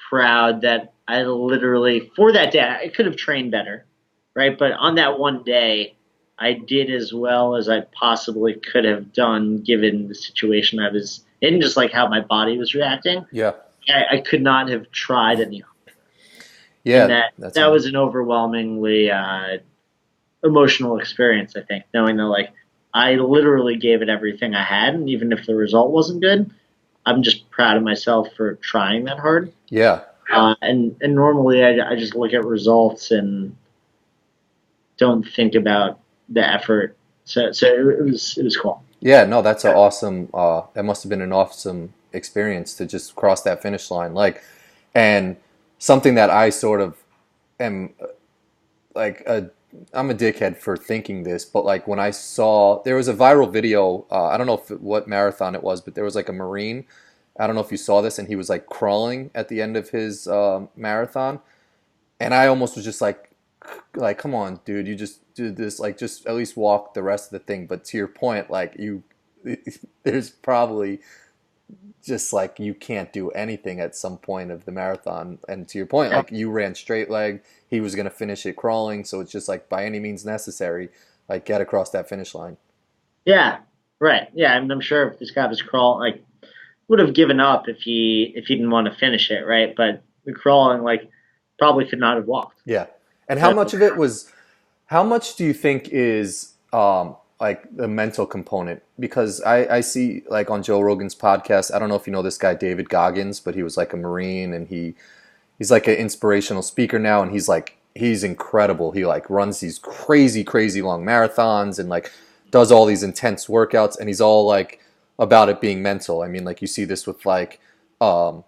proud that I literally, for that day, I could have trained better, right? But on that one day, I did as well as I possibly could have done given the situation I was in, just like how my body was reacting. Yeah. I could not have tried any harder. And Yeah. That's that was an overwhelmingly emotional experience, I think, knowing that, like, I literally gave it everything I had, and even if the result wasn't good, I'm just proud of myself for trying that hard. yeah. And normally I just look at results and don't think about the effort. So it was cool. Yeah, no, that's an awesome that must have been an awesome experience to just cross that finish line. Like and something that I sort of am like a I'm a dickhead for thinking this, but like when I saw there was a viral video, I don't know what marathon it was, but there was like a Marine. I don't know if you saw this, and he was like crawling at the end of his marathon, and I almost was just like, come on, dude, you just do this, like, just at least walk the rest of the thing. But to your point, like, there's probably just like you can't do anything at some point of the marathon. And to your point, Yeah, like, you ran straight leg, he was gonna finish it crawling, so it's just like by any means necessary, like, get across that finish line. yeah, right. Yeah, I'm sure if this guy was crawling, like, would have given up if he didn't want to finish it, right? But the crawling, like, probably could not have walked. Yeah. And how So much of it was how much do you think is like the mental component? Because I see like on Joe Rogan's podcast, I don't know if you know this guy David Goggins, but he was like a Marine and he's like an inspirational speaker now and he's incredible. He like runs these crazy, crazy long marathons and like does all these intense workouts and he's all about it being mental. I mean, like you see this with um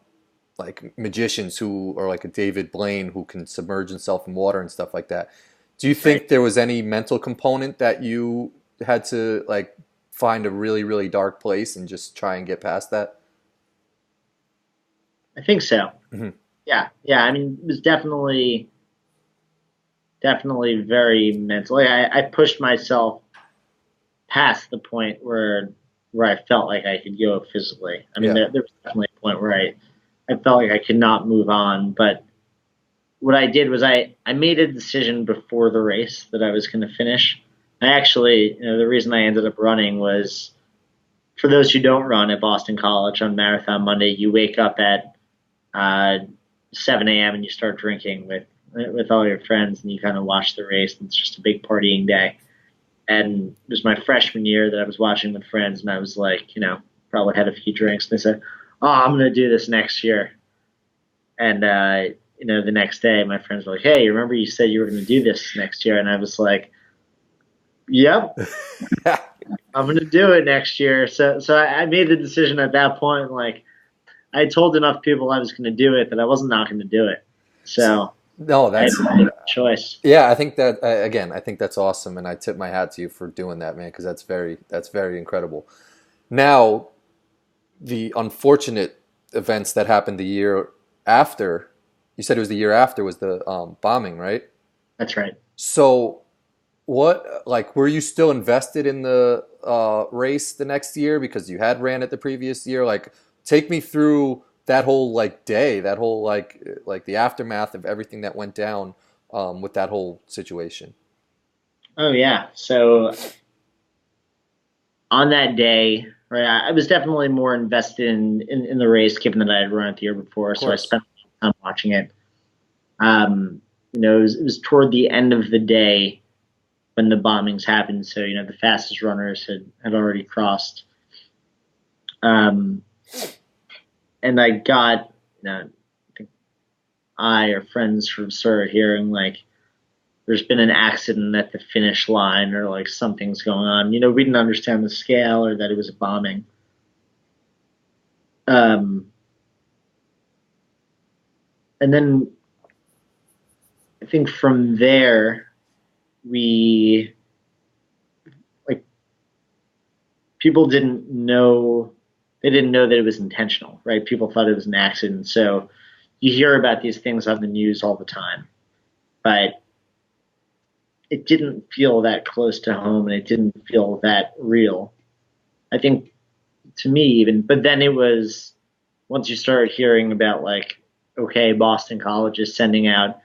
like magicians who or like a David Blaine who can submerge himself in water and stuff like that. Do you right. think there was any mental component that you had to like find a really, really dark place and just try and get past that? I think so. Hmm. Yeah, yeah. I mean, it was definitely very mental. Like, I pushed myself past the point where I felt like I could go physically. I mean, Yeah. there was definitely a point where I felt like I could not move on. But what I did was I made a decision before the race that I was going to finish. I actually, the reason I ended up running was for those who don't run at Boston College on Marathon Monday, you wake up at uh, 7 a.m. and you start drinking with all your friends and you kind of watch the race. And it's just a big partying day. And it was my freshman year that I was watching with friends, and I was like, probably had a few drinks. And they said, "Oh, I'm going to do this next year." And the next day, my friends were like, "Hey, remember you said you were going to do this next year?" And I was like, "Yep, I'm going to do it next year." So I made the decision at that point. Like I told enough people I was going to do it that I wasn't not going to do it. So No, I had that's to make a choice. yeah. I think that again, I think that's awesome, and I tip my hat to you for doing that, man, because that's very incredible. Now, the unfortunate events that happened the year after, you said it was the year after was the bombing, right? That's right. So, what like were you still invested in the race the next year because you had ran it the previous year? Like, take me through that whole like day, that whole like the aftermath of everything that went down with that whole situation. Oh yeah. So on that day, right, I was definitely more invested in the race given that I had run it the year before. Of So I course. spent time watching it. It was toward the end of the day when the bombings happened. So, the fastest runners had already crossed. Um, and I got, I think I or friends from started hearing like there's been an accident at the finish line or like something's going on. We didn't understand the scale or that it was a bombing. Um, and then I think from there, we like people didn't know that it was intentional, right? People thought it was an accident. So you hear about these things on the news all the time, but it didn't feel that close to home and it didn't feel that real. I think to me even, but then it was once you started hearing about like, okay, Boston College is sending out,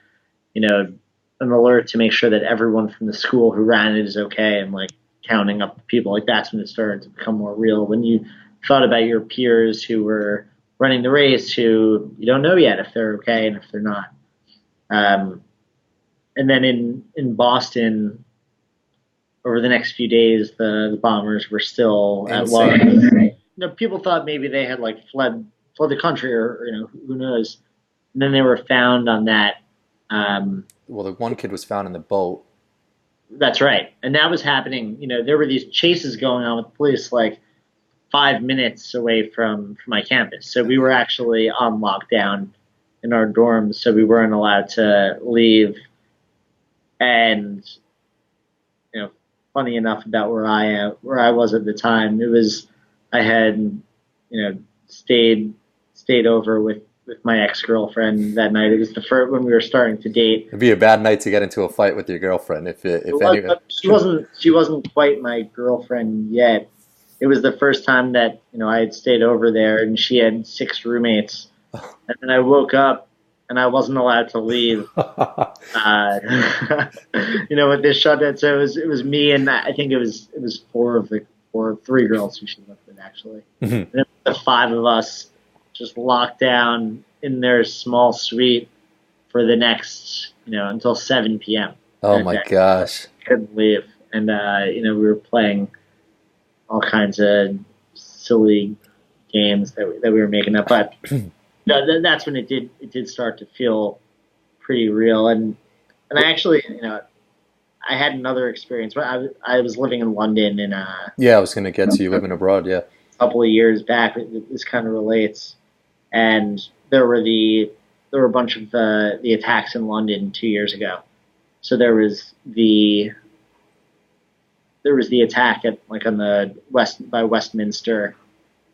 you know, an alert to make sure that everyone from the school who ran it is okay and like counting up the people, like that's when it started to become more real. When you thought about your peers who were running the race who you don't know yet if they're okay and if they're not. Um, and then in Boston, over the next few days, the bombers were still at large. Insane. People thought maybe they had like fled the country, or who knows. And then they were found on that. Well, the one kid was found in the boat. That's right, and that was happening. There were these chases going on with police like 5 minutes away from my campus. So we were actually on lockdown in our dorms, so we weren't allowed to leave. And you know, funny enough about where I was at the time, it was I had stayed over with my ex girlfriend that night. It was the first when we were starting to date. It'd be a bad night to get into a fight with your girlfriend It if was, any. but she wasn't quite my girlfriend yet. It was the first time that I had stayed over there, and she had 6 roommates. And then I woke up, and I wasn't allowed to leave. Uh, with this shutdown. So it was me, and I think it was three girls who she lived with actually. Mhm. And it was the five of us just locked down in their small suite for the next until 7 p.m. Oh my gosh. Couldn't leave, and we were playing all kinds of silly games that we were making up. But that's when it did start to feel pretty real. And I actually I had another experience. I was living in London in Yeah, I was gonna get to you living abroad. Yeah. a couple of years back. This kind of relates, and there were a bunch of the attacks in London 2 years ago. So there was the attack at like on the west by Westminster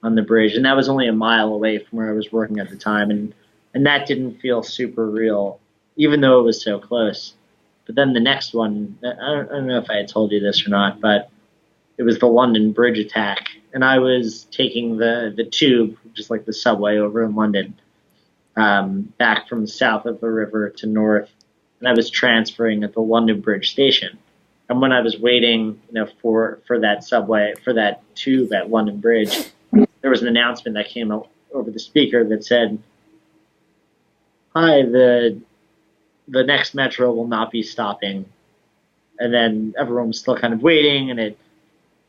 on the bridge, and that was only a mile away from where I was working at the time, and that didn't feel super real, even though it was so close. But then the next one, I don't know if I had told you this or not, but it it was the London Bridge attack, and I was taking the tube, just like the subway over in London, back from south of the river to north, and I was transferring at the London Bridge station. And when I was waiting, for that subway, for that tube at London Bridge, there was an announcement that came over the speaker that said, "Hi, the next metro will not be stopping." And then everyone was still kind of waiting, and it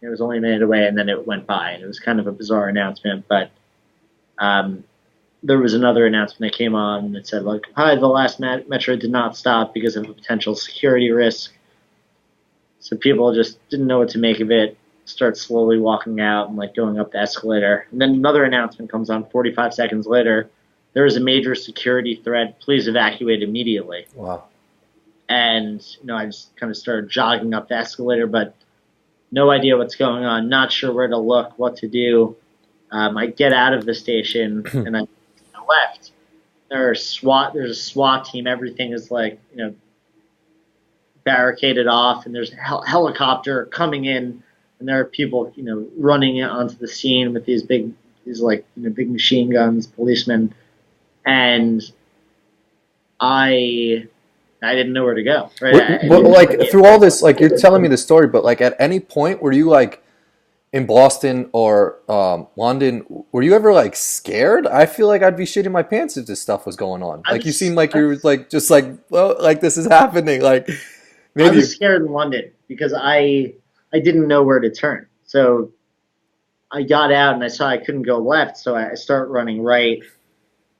was only a minute away, and then it went by. And it was kind of a bizarre announcement, but um, there was another announcement that came on that said, like, "Hi, the last metro did not stop because of a potential security risk." So people just didn't know what to make of it, start slowly walking out and like going up the escalator. And then another announcement comes on 45 seconds later. There is a major security threat. Please evacuate immediately. Wow. And, I just kind of started jogging up the escalator, but no idea what's going on, not sure where to look, what to do. I get out of the station and I left. There's a SWAT team. Everything is like, barricaded off, and there's a helicopter coming in, and there are people, running onto the scene with big machine guns, policemen, and I didn't know where to go. Right? But like through all this, like you're telling me the story, but like at any point were you like in Boston or London, were you ever like scared? I feel like I'd be shitting my pants if this stuff was going on. Like you seem like you were like just like, well, like this is happening. Like I maybe was scared in London because I didn't know where to turn. So I got out and I saw I couldn't go left, so I started running right.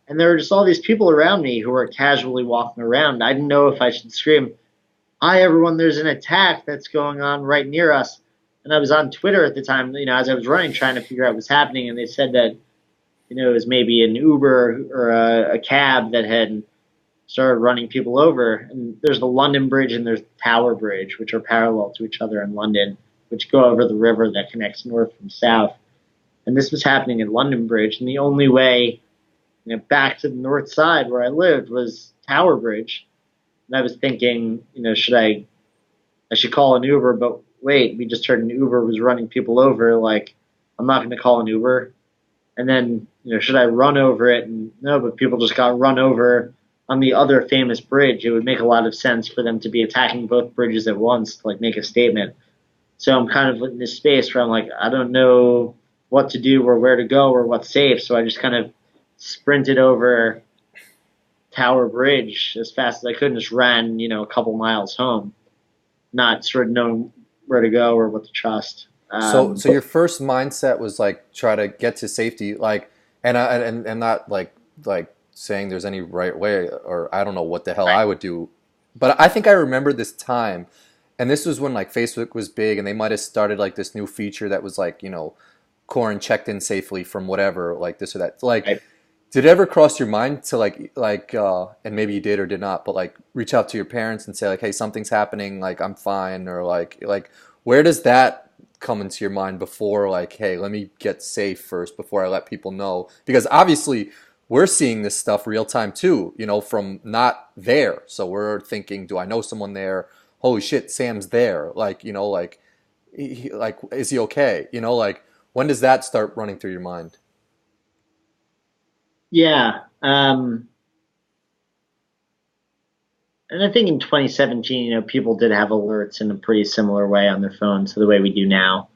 And there were just all these people around me who were casually walking around. I didn't know if I should scream, "Hi, everyone, there's an attack that's going on right near us." And I was on Twitter at the time, as I was running, trying to figure out what's happening. And they said that, it was maybe an Uber or a cab that had started running people over. And there's the London Bridge and there's the Tower Bridge, which are parallel to each other in London, which go over the river that connects north from south. And this was happening at London Bridge. And the only way, back to the north side where I lived was Tower Bridge. And I was thinking, I should call an Uber, but wait, we just heard an Uber was running people over. Like, I'm not going to call an Uber. And then, should I run over it? And no, but people just got run over on the other famous bridge. It would make a lot of sense for them to be attacking both bridges at once to like make a statement. So I'm kind of in this space where I'm like, I don't know what to do or where to go or what's safe. So I just kind of sprinted over Tower Bridge as fast as I could and just ran, a couple miles home, not sort of knowing where to go or what to trust. so your first mindset was like try to get to safety, like, and not like saying there's any right way, or I don't know what the hell I would do, but I think I remember this time, and this was when like Facebook was big, and they might have started like this new feature that was like, Corin checked in safely from whatever, like this or that, like. Right. Did it ever cross your mind to and maybe you did or did not, but like reach out to your parents and say like, hey, something's happening, like I'm fine, or like where does that come into your mind before like, hey, let me get safe first before I let people know? Because obviously we're seeing this stuff real time too, from not there. So we're thinking, do I know someone there? Holy shit, Sam's there. Like, like is he okay? Like when does that start running through your mind? Yeah. And I think in 2017, people did have alerts in a pretty similar way on their phones to the way we do now.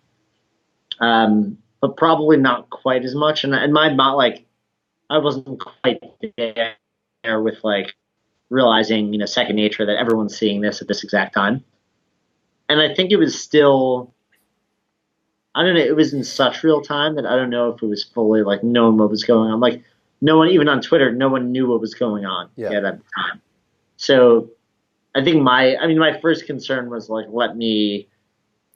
But probably not quite as much. And my not like I wasn't quite there with like realizing, second nature that everyone's seeing this at this exact time. And I think it was still, I don't know, it was in such real time that I don't know if it was fully like knowing what was going on. Like no one, even on Twitter, no one knew what was going on Yeah. yet at the time. So I think my first concern was like, let me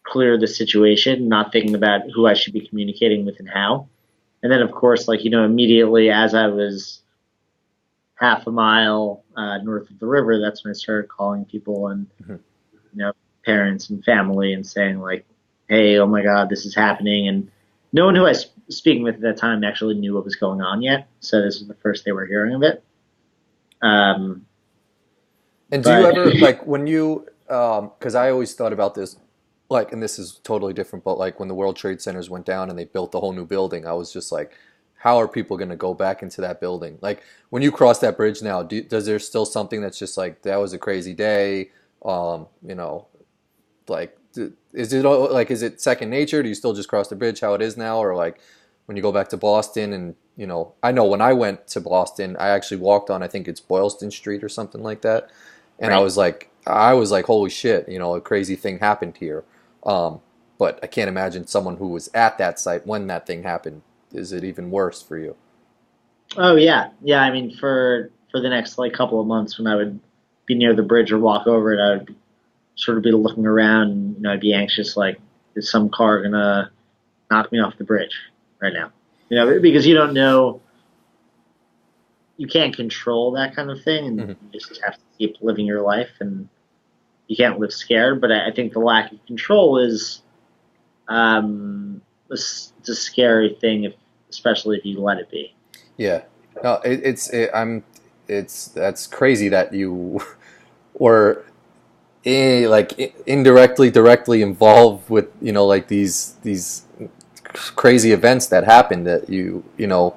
clear the situation, not thinking about who I should be communicating with and how. And then, of course, like, immediately as I was half a mile north of the river, that's when I started calling people and, Mhm. parents and family and saying like, hey, oh my God, this is happening. And no one who I was speaking with at that time actually knew what was going on yet. So this was the first they were hearing of it. Um, And do you but ever like when you because I always thought about this like, and this is totally different, but like when the World Trade Centers went down and they built the whole new building, I was just like, how are people going to go back into that building? Like when you cross that bridge now, does there still something that's just like that was a crazy day? You know, like is it like is it second nature? Do you still just cross the bridge how it is now, or like when you go back to Boston and you know, I know when I went to Boston, I actually walked on I think it's Boylston Street or something like that, and Right. I was like, holy shit, you know, a crazy thing happened here. Um, but I can't imagine someone who was at that site when that thing happened. Is it even worse for you? Oh yeah, yeah. I mean, for the next like couple of months, when I would be near the bridge or walk over it, I would sort of be looking around, and I'd be anxious, like, is some car gonna knock me off the bridge right now? Because you don't know, you can't control that kind of thing, and Hmm. you just have to keep living your life, and you can't live scared. But I think the lack of control is it's a scary thing, if especially if you let it be. Yeah. No, it's that's crazy that you were indirectly, directly involved with you know like these crazy events that happened that you know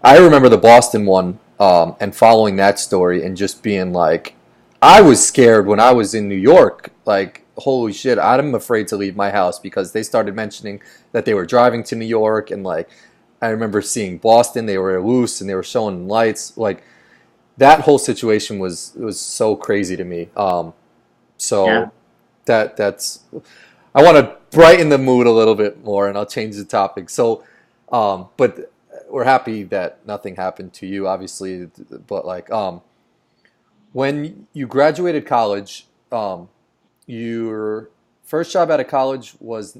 I remember the Boston one and following that story and just being like I was scared when I was in New York like holy shit I'm afraid to leave my house because they started mentioning that they were driving to New York and like I remember seeing Boston they were loose and they were showing lights like that whole situation was so crazy to me Yeah. so that's I want to brighten the mood a little bit more, and I'll change the topic. So, but we're happy that nothing happened to you, obviously. But like, when you graduated college, your first job out of college was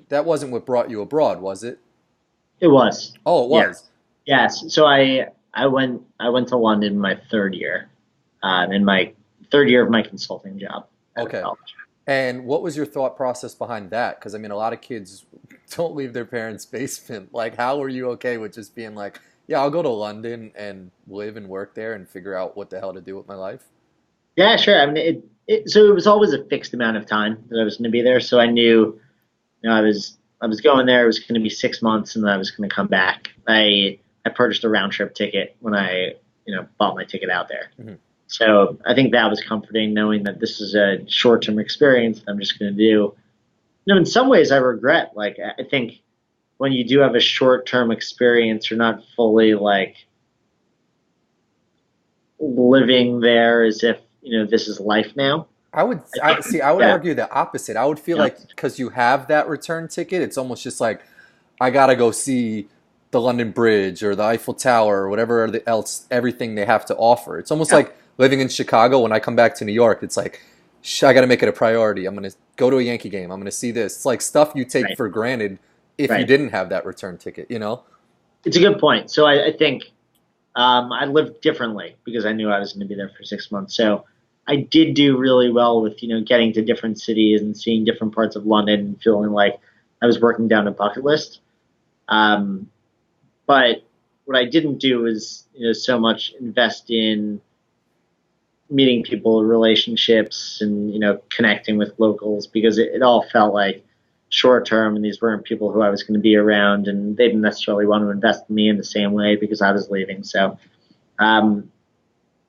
that wasn't what brought you abroad, was it? It was. Oh, it Yeah. was. Yes. So I went to London my third year, in my third year of my consulting job out of Okay. college. And what was your thought process behind that? Because I mean, a lot of kids don't leave their parents' basement. Like, how were you okay with just being like, yeah, I'll go to London and live and work there and figure out what the hell to do with my life? Yeah, sure. I mean, so it was always a fixed amount of time that I was going to be there. So I knew, I was going there. It was going to be 6 months, and then I was going to come back. I purchased a round trip ticket when I bought my ticket out there. Hmm. So I think that was comforting, knowing that this is a short term experience that I'm just going to do. In some ways, I regret. Like, I think when you do have a short term experience, you're not fully like living there as if this is life now. I think, I would yeah, argue the opposite. I would feel yeah, like because you have that return ticket, it's almost just like I gotta go see the London Bridge or the Eiffel Tower or whatever else everything they have to offer. It's almost yeah, like living in Chicago. When I come back to New York, it's like I gotta make it a priority. I'm gonna go to a Yankee game. I'm gonna see this. It's like stuff you take right, for granted if you right. didn't have that return ticket. You know? It's a good point. So I think I lived differently because I knew I was going to be there for 6 months. So I did do really well with getting to different cities and seeing different parts of London and feeling like I was working down a bucket list. Um, but what I didn't do is so much invest in meeting people, relationships, and connecting with locals because it all felt like short term, and these weren't people who I was going to be around, and they didn't necessarily want to invest in me in the same way because I was leaving. So, um,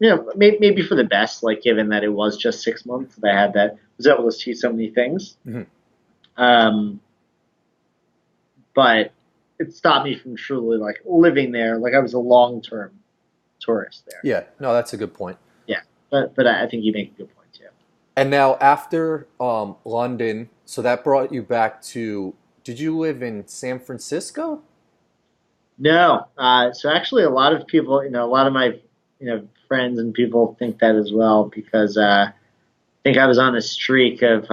maybe for the best, like given that it was just 6 months, that I had that was able to see so many things. Mhm. Um, but it stopped me from truly like living there, like I was a long term tourist there. Yeah. No, that's a good point. Yeah, but I think you make a good point too. And now after London, so that brought you back to. Did you live in San Francisco? No, so actually, a lot of people, a lot of my, friends and people think that as well because I think I was on a streak of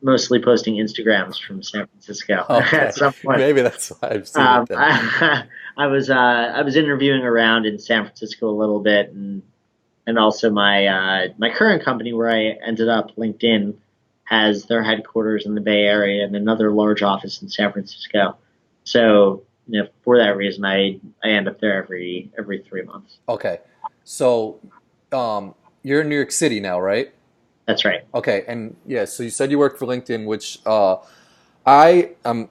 mostly posting Instagrams from San Francisco at Okay, some point. maybe that's why I've seen it then. I was interviewing around in San Francisco a little bit, and also my current company where I ended up, LinkedIn, has their headquarters in the Bay Area and another large office in San Francisco. So for that reason, I end up there every 3 months. Okay, so you're in New York City now, right? That's right. Okay, and yeah, so you said you worked for LinkedIn, which I'm on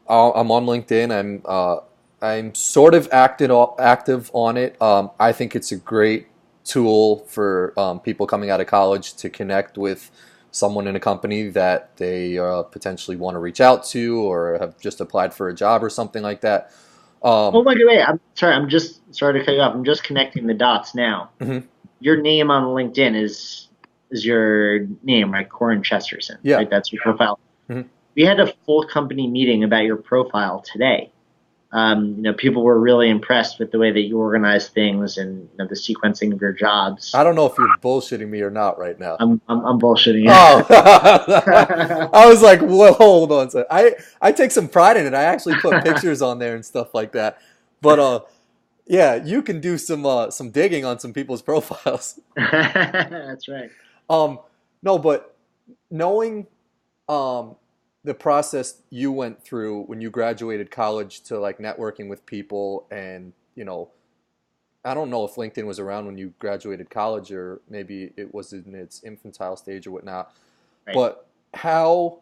LinkedIn. I'm sort of active on it. I think it's a great tool for people coming out of college to connect with someone in a company that they potentially want to reach out to or have just applied for a job or something like that. Um, Oh, by the way, I'm sorry. I'm just sorry to cut you off. I'm just connecting the dots now. mhm. Your name on LinkedIn is your name, right? Corin Chesterton, Yeah. right? That's your profile. Mhm. We had a full company meeting about your profile today. People were really impressed with the way that you organize things and the sequencing of your jobs. I don't know if you're bullshitting me or not right now. I'm bullshitting Oh, you. I was like, well, hold on. So I take some pride in it. I actually put pictures on there and stuff like that. But yeah, you can do some digging on some people's profiles. That's right. Um, no, but knowing um the process you went through when you graduated college to like networking with people and I don't know if LinkedIn was around when you graduated college or maybe it was in its infantile stage or whatnot. Right. But how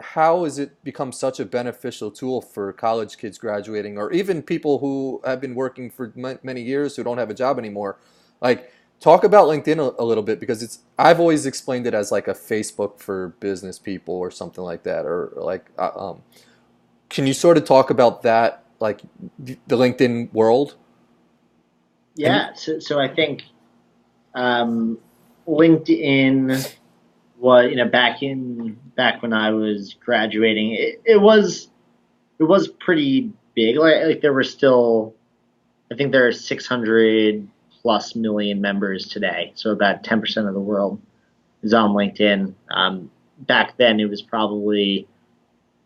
has it become such a beneficial tool for college kids graduating, or even people who have been working for many years who don't have a job anymore? Like, talk about LinkedIn a little bit because I've always explained it as like a Facebook for business people or something like that, or like, can you sort of talk about that, like the LinkedIn world? And Yeah. So I think um, LinkedIn was back when I was graduating, it was pretty big. Like there were still, I think there are 600 plus million members today. So about 10% of the world is on LinkedIn. Back then, it was probably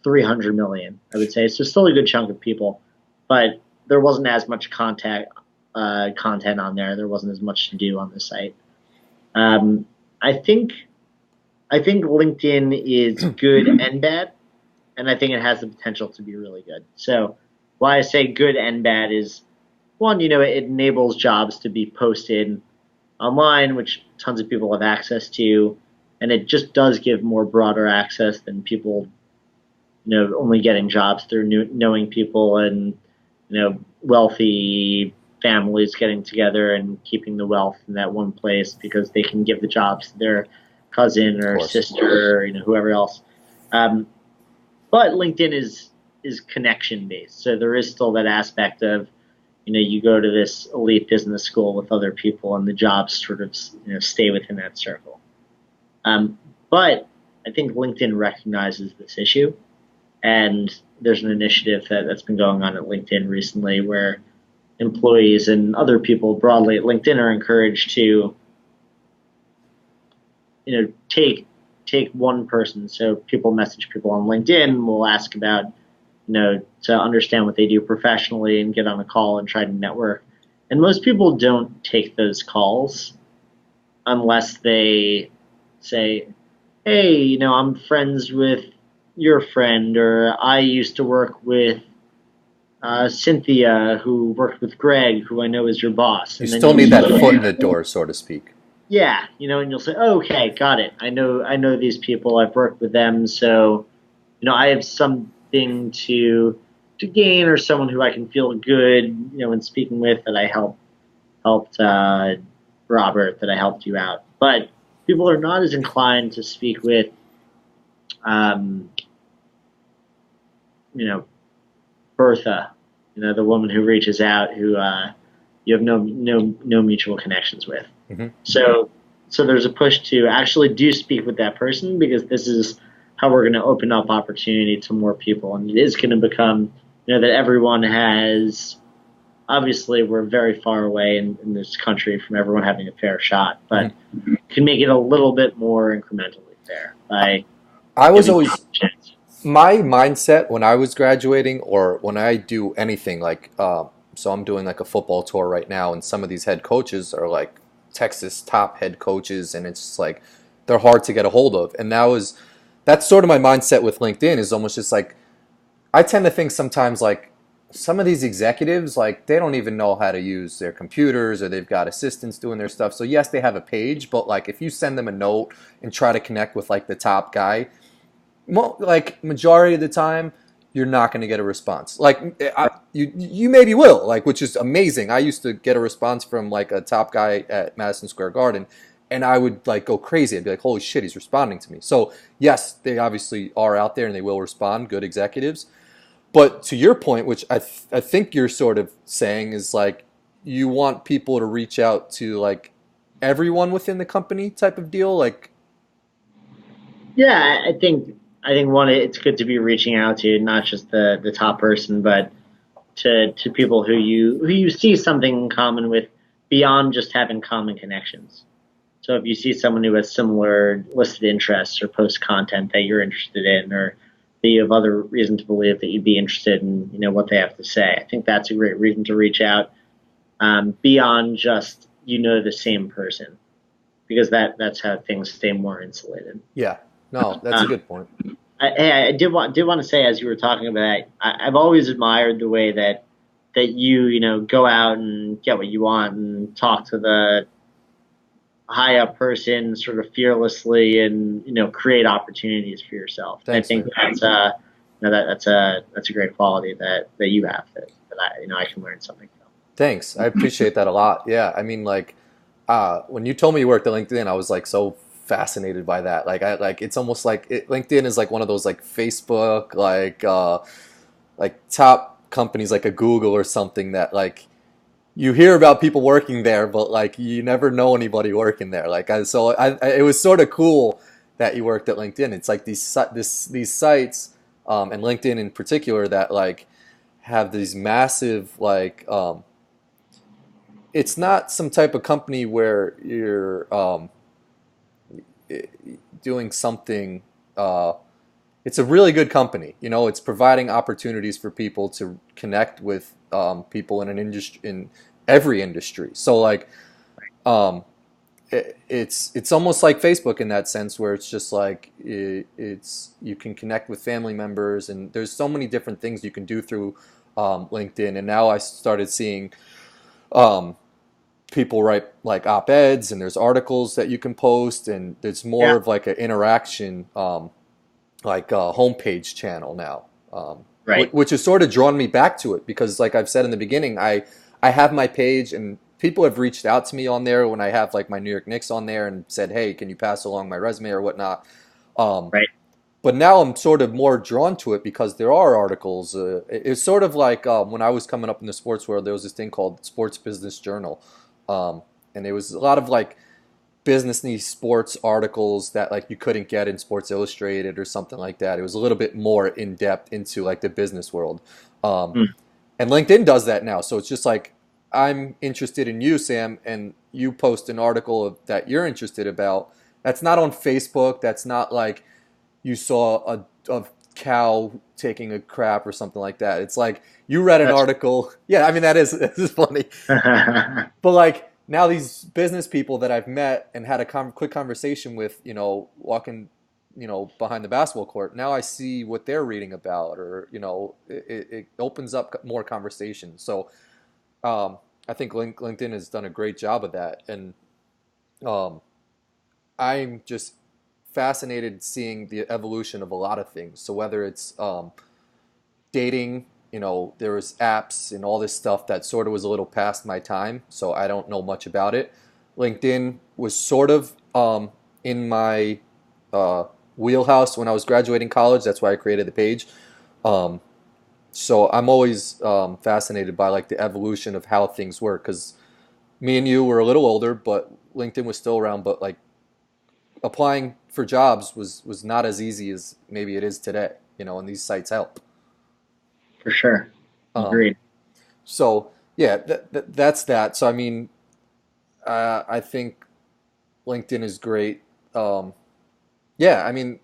300 million, I would say. So still a good chunk of people, but there wasn't as much content on there. There wasn't as much to do on the site. Um, I think I think LinkedIn is good and bad, and I think it has the potential to be really good. So why I say good and bad is one, it enables jobs to be posted online, which tons of people have access to, and it just does give more broader access than people, only getting jobs through knowing people and, wealthy families getting together and keeping the wealth in that one place because they can give the jobs to their cousin of or course, sister or, whoever else. Um, but LinkedIn is connection based, so there is still that aspect of you go to this elite business school with other people, and the jobs sort of stay within that circle. But I think LinkedIn recognizes this issue, and there's an initiative that's been going on at LinkedIn recently where employees and other people broadly at LinkedIn are encouraged to take one person. So people message people on LinkedIn, will ask about to understand what they do professionally and get on a call and try to network. And most people don't take those calls unless they say, hey, I'm friends with your friend, or I used to work with Cynthia, who worked with Greg, who I know is your boss. you And then still you'll need say, that foot in the door, so to speak. yeah, and you'll say, oh, okay, got it. I know these people. I've worked with them, so I have something to gain, or someone who I can feel good, in speaking with, that I helped Robert, that I helped you out. But people are not as inclined to speak with, um, you know, Bertha, the woman who reaches out, who you have no mutual connections with. Hmm. So there's a push to actually do speak with that person, because this is how we're going to open up opportunity to more people, and it is going to become that everyone has. Obviously, we're very far away in this country from everyone having a fair shot, but Hmm. can make it a little bit more incrementally fair by I was giving people always a chance. my mindset when I was graduating or when I do anything like so I'm doing like a football tour right now and some of these head coaches are like Texas top head coaches and it's just like they're hard to get a hold of and that's sort of my mindset with LinkedIn is almost just like I tend to think sometimes like some of these executives, like, they don't even know how to use their computers, or they've got assistants doing their stuff. So yes, they have a page, but like if you send them a note and try to connect with like the top guy, like majority of the time, you're not going to get a response. Like you maybe will, like, which is amazing. I used to get a response from like a top guy at Madison Square Garden, and I would like go crazy. I'd be like, holy shit, he's responding to me. So yes, they obviously are out there and they will respond. Good executives. But to your point, which I think you're sort of saying, is like you want people to reach out to like everyone within the company type of deal. Like, Yeah, I think one, it's good to be reaching out to not just the top person, but to people who you see something in common with beyond just having common connections. So if you see someone who has similar listed interests or post content that you're interested in, or that you have other reason to believe that you'd be interested in, what they have to say, I think that's a great reason to reach out, beyond just the same person, because that's how things stay more insulated. yeah, no, that's a Um, good point. I did want to say, as you were talking about that, I've always admired the way that you go out and get what you want and talk to the high up person sort of fearlessly, and create opportunities for yourself. I Thanks, think man. that's a great quality that you have, that I can learn something from. Thanks. I appreciate that a lot. Yeah, I mean, like, when you told me you worked at LinkedIn, I was like so fascinated by that. Like, it's almost like LinkedIn is like one of those like Facebook, like top companies like a Google or something that like you hear about people working there, but like you never know anybody working there. Like, it was sort of cool that you worked at LinkedIn. It's like these sites, and LinkedIn in particular, that like have these massive like it's not some type of company where you're doing something. It's a really good company. It's providing opportunities for people to connect with people in an industry, in every industry. So like, um, it's almost like Facebook in that sense, where it's just like it's you can connect with family members, and there's so many different things you can do through LinkedIn. And now I started seeing um, people write like op-eds, and there's articles that you can post, and there's more Yeah, of like an interaction, like a homepage channel now, right. which has sort of drawn me back to it, because like I've said in the beginning, I have my page, and people have reached out to me on there when I have like my New York Knicks on there and said, hey, can you pass along my resume or whatnot. um, Right. but now I'm sort of more drawn to it because there are articles. It's sort of like when I was coming up in the sports world, there was this thing called Sports Business Journal, and it was a lot of like businessy sports articles that like you couldn't get in Sports Illustrated or something like that. It was a little bit more in depth into like the business world, um, Mm. and LinkedIn does that now. So it's just like I'm interested in you, Sam, and you post an article that you're interested about. That's not on Facebook. That's not like you saw a cow taking a crap or something like that. It's like you read an That's article. Yeah, I mean that is funny. But like now these business people that I've met and had a quick conversation with, walking, behind the basketball court, now I see what they're reading about, or it opens up more conversation. So I think LinkedIn has done a great job of that, and um, I'm just fascinated seeing the evolution of a lot of things. So whether it's dating, there was apps and all this stuff that sort of was a little past my time, so I don't know much about it. LinkedIn was sort of in my uh, wheelhouse when I was graduating college. That's why I created the page. Um, so I'm always fascinated by like the evolution of how things work, because me and you were a little older, but LinkedIn was still around. But like applying for jobs was not as easy as maybe it is today, and these sites help. for sure. Um, Agreed. so yeah, that's that. So I mean, I think LinkedIn is great. Yeah, I mean,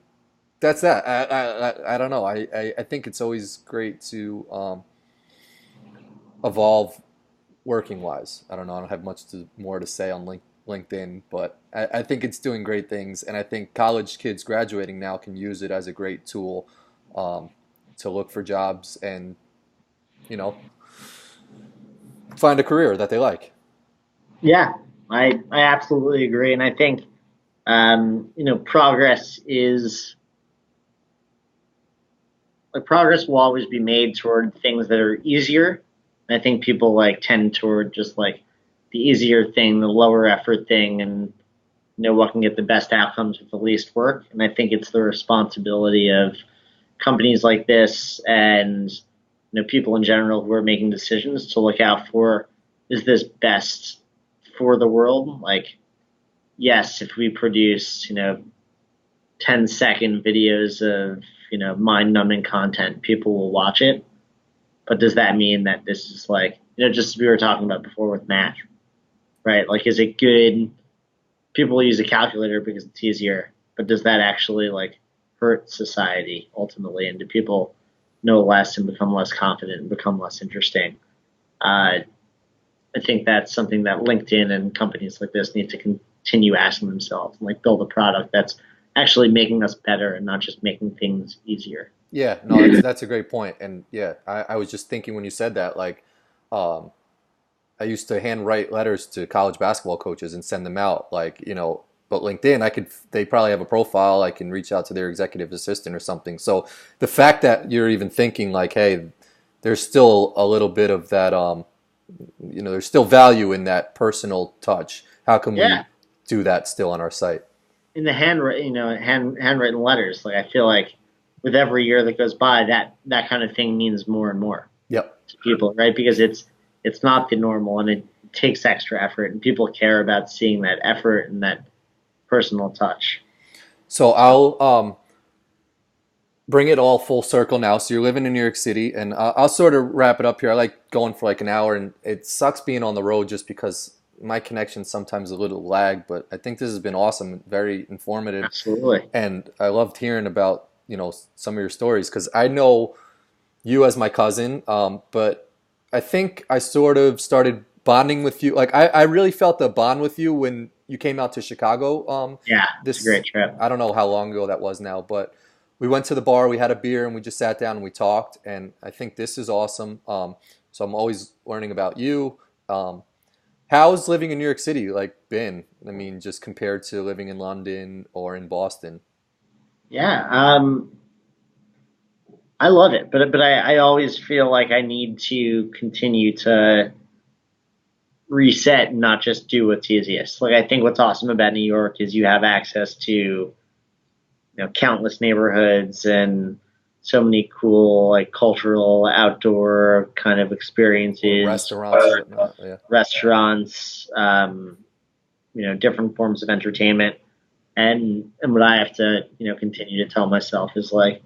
that's that. I don't know. I think it's always great to evolve working wise. I don't know. I don't have much more to say on LinkedIn, but I think it's doing great things, and I think college kids graduating now can use it as a great tool um, to look for jobs and you know, find a career that they like. Yeah, I absolutely agree, and I think progress is like progress will always be made toward things that are easier. And I think people like tend toward just like the easier thing, the lower effort thing, and what can get the best outcomes with the least work. And I think it's the responsibility of companies like this and people in general who are making decisions to look out for, is this best for the world? Like, yes, if we produce 10-second videos of mind numbing content, people will watch it. But does that mean that this is like, just as we were talking about before with math, right? Like, is it good? People use a calculator because it's easier, but does that actually like hurt society ultimately? And do people know less and become less confident and become less interesting? I think that's something that LinkedIn and companies like this need to continue asking themselves and like build a product that's actually making us better and not just making things easier. Yeah, no, that's a great point. And yeah, I was just thinking when you said that, like, um, I used to handwrite letters to college basketball coaches and send them out, like, but LinkedIn, they probably have a profile. I can reach out to their executive assistant or something. So the fact that you're even thinking like, hey, there's still a little bit of that, there's still value in that personal touch. How can we Yeah, do that still on our site? in the handwritten letters, like I feel like with every year that goes by, that kind of thing means more and more Yep. to people, right? Because it's not the normal and it takes extra effort, and people care about seeing that effort and that personal touch. So I'll bring it all full circle now. So you're living in New York City, and I'll sort of wrap it up here. I like going for like an hour, and it sucks being on the road just because my connection sometimes a little lag. But I think this has been awesome, very informative, Absolutely. and I loved hearing about some of your stories because I know you as my cousin, but I think I sort of started bonding with you. Like I really felt the bond with you when you came out to Chicago. Yeah, it's a This great trip. I don't know how long ago that was now, but we went to the bar, we had a beer, and we just sat down and we talked. And I think this is awesome. So I'm always learning about you. Um, how's living in New York City like been? I mean, just compared to living in London or in Boston. Yeah, I love it, but I always feel like I need to continue to reset and not just do what's easiest. Like I think what's awesome about New York is you have access to countless neighborhoods and so many cool like cultural outdoor kind of Or experiences, restaurants and whatnot. Yeah. restaurants, different forms of entertainment. And what I have to continue to tell myself is like,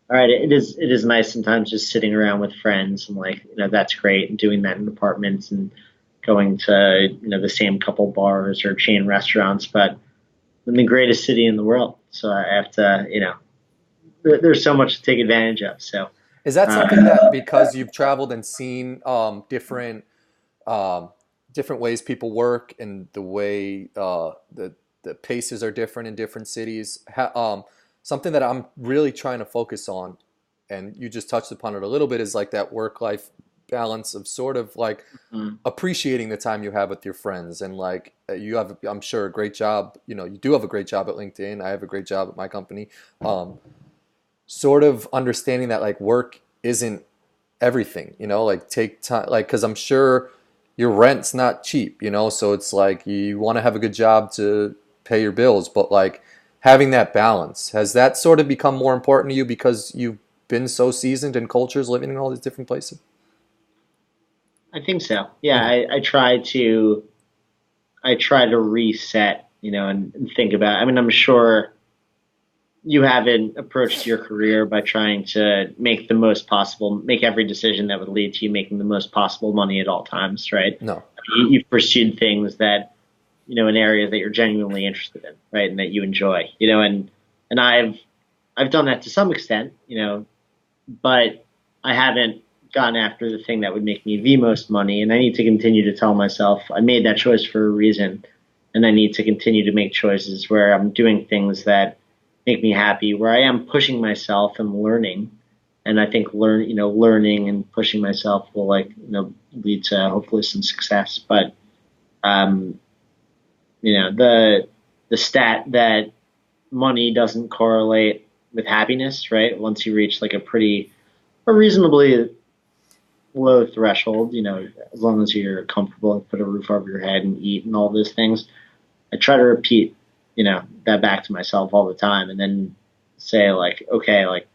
all right, it is nice sometimes just sitting around with friends and like that's great, and doing that in apartments and going to the same couple bars or chain restaurants, but in the greatest city in the world, so I have to there's so much to take advantage of. So Is that uh, something that because you've traveled and seen um, different ways people work and the way the paces are different in different cities? Something that I'm really trying to focus on, and you just touched upon it a little bit, is like that work-life balance of sort of like mm, appreciating the time you have with your friends and like you have, I'm sure, a great job. You do have a great job at LinkedIn. I have a great job at my company. Um, Sort of understanding that like work isn't everything, like take time, like, because I'm sure your rent's not cheap, so it's like you want to have a good job to pay your bills, but like having that balance, has that sort of become more important to you because you've been so seasoned in cultures living in all these different places? I think so. Yeah, Okay. I try to reset, and think about. I mean, I'm sure you haven't approached your career by trying to make every decision that would lead to you making the most possible money at all times, right? No. You've pursued things that, in areas that you're genuinely interested in, right? And that you enjoy, and I've done that to some extent, but I haven't gone after the thing that would make me the most money. And I need to continue to tell myself I made that choice for a reason. And I need to continue to make choices where I'm doing things that make me happy, where I am pushing myself and learning, and I think learning and pushing myself will lead to hopefully some success. But um, the stat that money doesn't correlate with happiness, right? Once you reach like a reasonably low threshold, as long as you're comfortable and put a roof over your head and eat and all those things. I try to repeat, that back to myself all the time, and then say like, okay, like,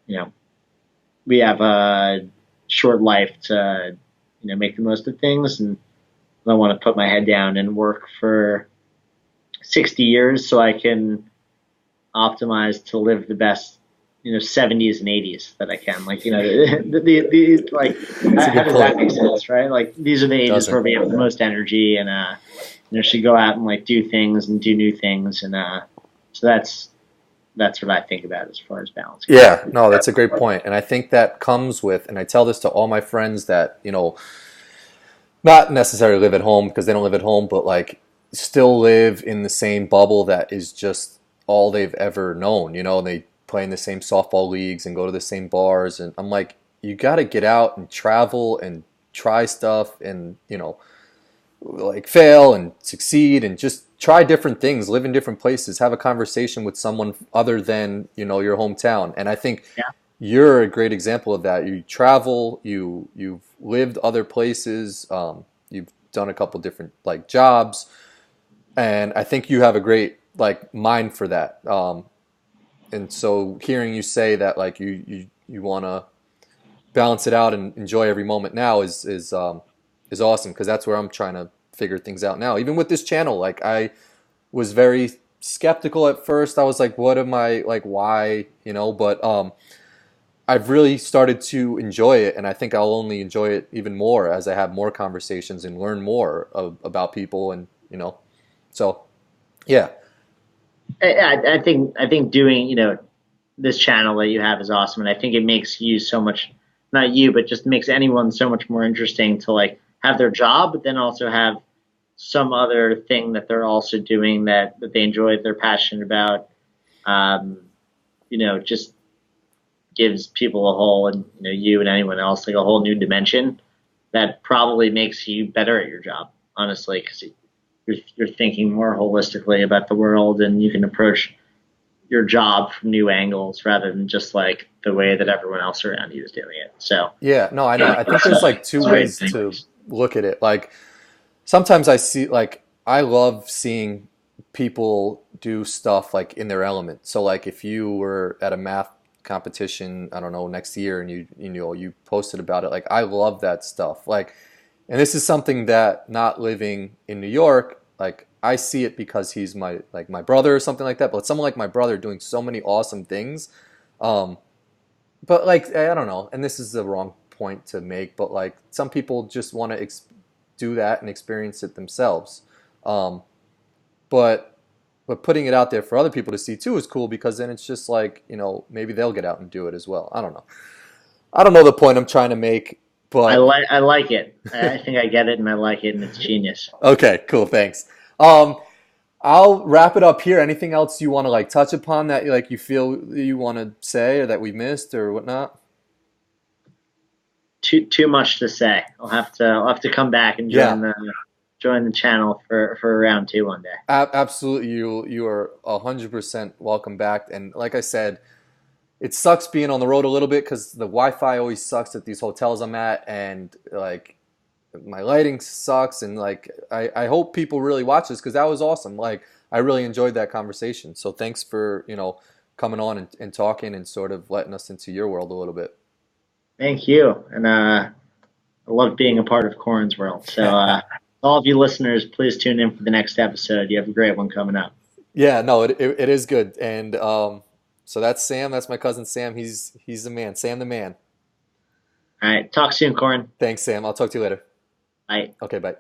you know, we have a short life to, make the most of things, and I want to put my head down and work for 60 years so I can optimize to live the best 70s and 80s that I can. Like, like, It's a how good does that point. make sense, right? Like, these are the ages where Doesn't. we have the most energy and, should go out and like do things and do new things. And, so that's what I think about as far as balance goes. Yeah, no, that's a great point. And I think that comes with, and I tell this to all my friends that, not necessarily live at home because they don't live at home, but like still live in the same bubble that is just all they've ever known. They play in the same softball leagues and go to the same bars. And I'm like, you got to get out and travel and try stuff and, like fail and succeed and just try different things, live in different places, have a conversation with someone other than, your hometown. And I think Yeah. you're a great example of that. You travel, you've lived other places, you've done a couple different like jobs, and I think you have a great like mind for that. And so hearing you say that like you want to balance it out and enjoy every moment now is awesome because that's where I'm trying to figure things out now. Even with this channel, like I was very skeptical at first. I was like, what am I like? Why? But I've really started to enjoy it, and I think I'll only enjoy it even more as I have more conversations and learn more about people, and so yeah, I think doing, this channel that you have is awesome. And I think it makes you so much, not you, but just makes anyone so much more interesting to like have their job, but then also have some other thing that they're also doing that they enjoy, they're passionate about. Um, just gives people a whole, and you and anyone else like a whole new dimension that probably makes you better at your job, honestly, because you're thinking more holistically about the world, and you can approach your job from new angles rather than just like the way that everyone else around you is doing it. So yeah, no, I know. I think there's like two it's great. ways to look at it. Like sometimes I see like I love seeing people do stuff like in their element. So like if you were at a math competition, I don't know, next year and you posted about it, like I love that stuff. Like and this is something that not living in New York, like I see it because he's my brother or something like that, but someone like my brother doing so many awesome things. Um but like I don't know, and this is the wrong point to make, but like some people just want to do that and experience it themselves. Um, but putting it out there for other people to see too is cool because then it's just like maybe they'll get out and do it as well. I don't know. I don't know the point I'm trying to make, but I like it. I think I get it, and I like it, and it's genius. okay, cool, thanks. Um, I'll wrap it up here. Anything else you want to like touch upon that like you feel you want to say or that we missed or whatnot? Too much to say. I'll have to come back and Yeah, join the channel for round two one day. absolutely. You are 100% welcome back. And like I said, it sucks being on the road a little bit because the Wi-Fi always sucks at these hotels I'm at, and like my lighting sucks. And like I hope people really watch this because that was awesome. Like I really enjoyed that conversation. So thanks for coming on and talking and sort of letting us into your world a little bit. Thank you, and I love being a part of Corin's world. So all of you listeners, please tune in for the next episode. You have a great one coming up. Yeah, no, it is good. And so that's Sam. That's my cousin Sam. He's the man. Sam the man. All right, talk soon, Corin. Thanks, Sam. I'll talk to you later. Bye. Okay, bye.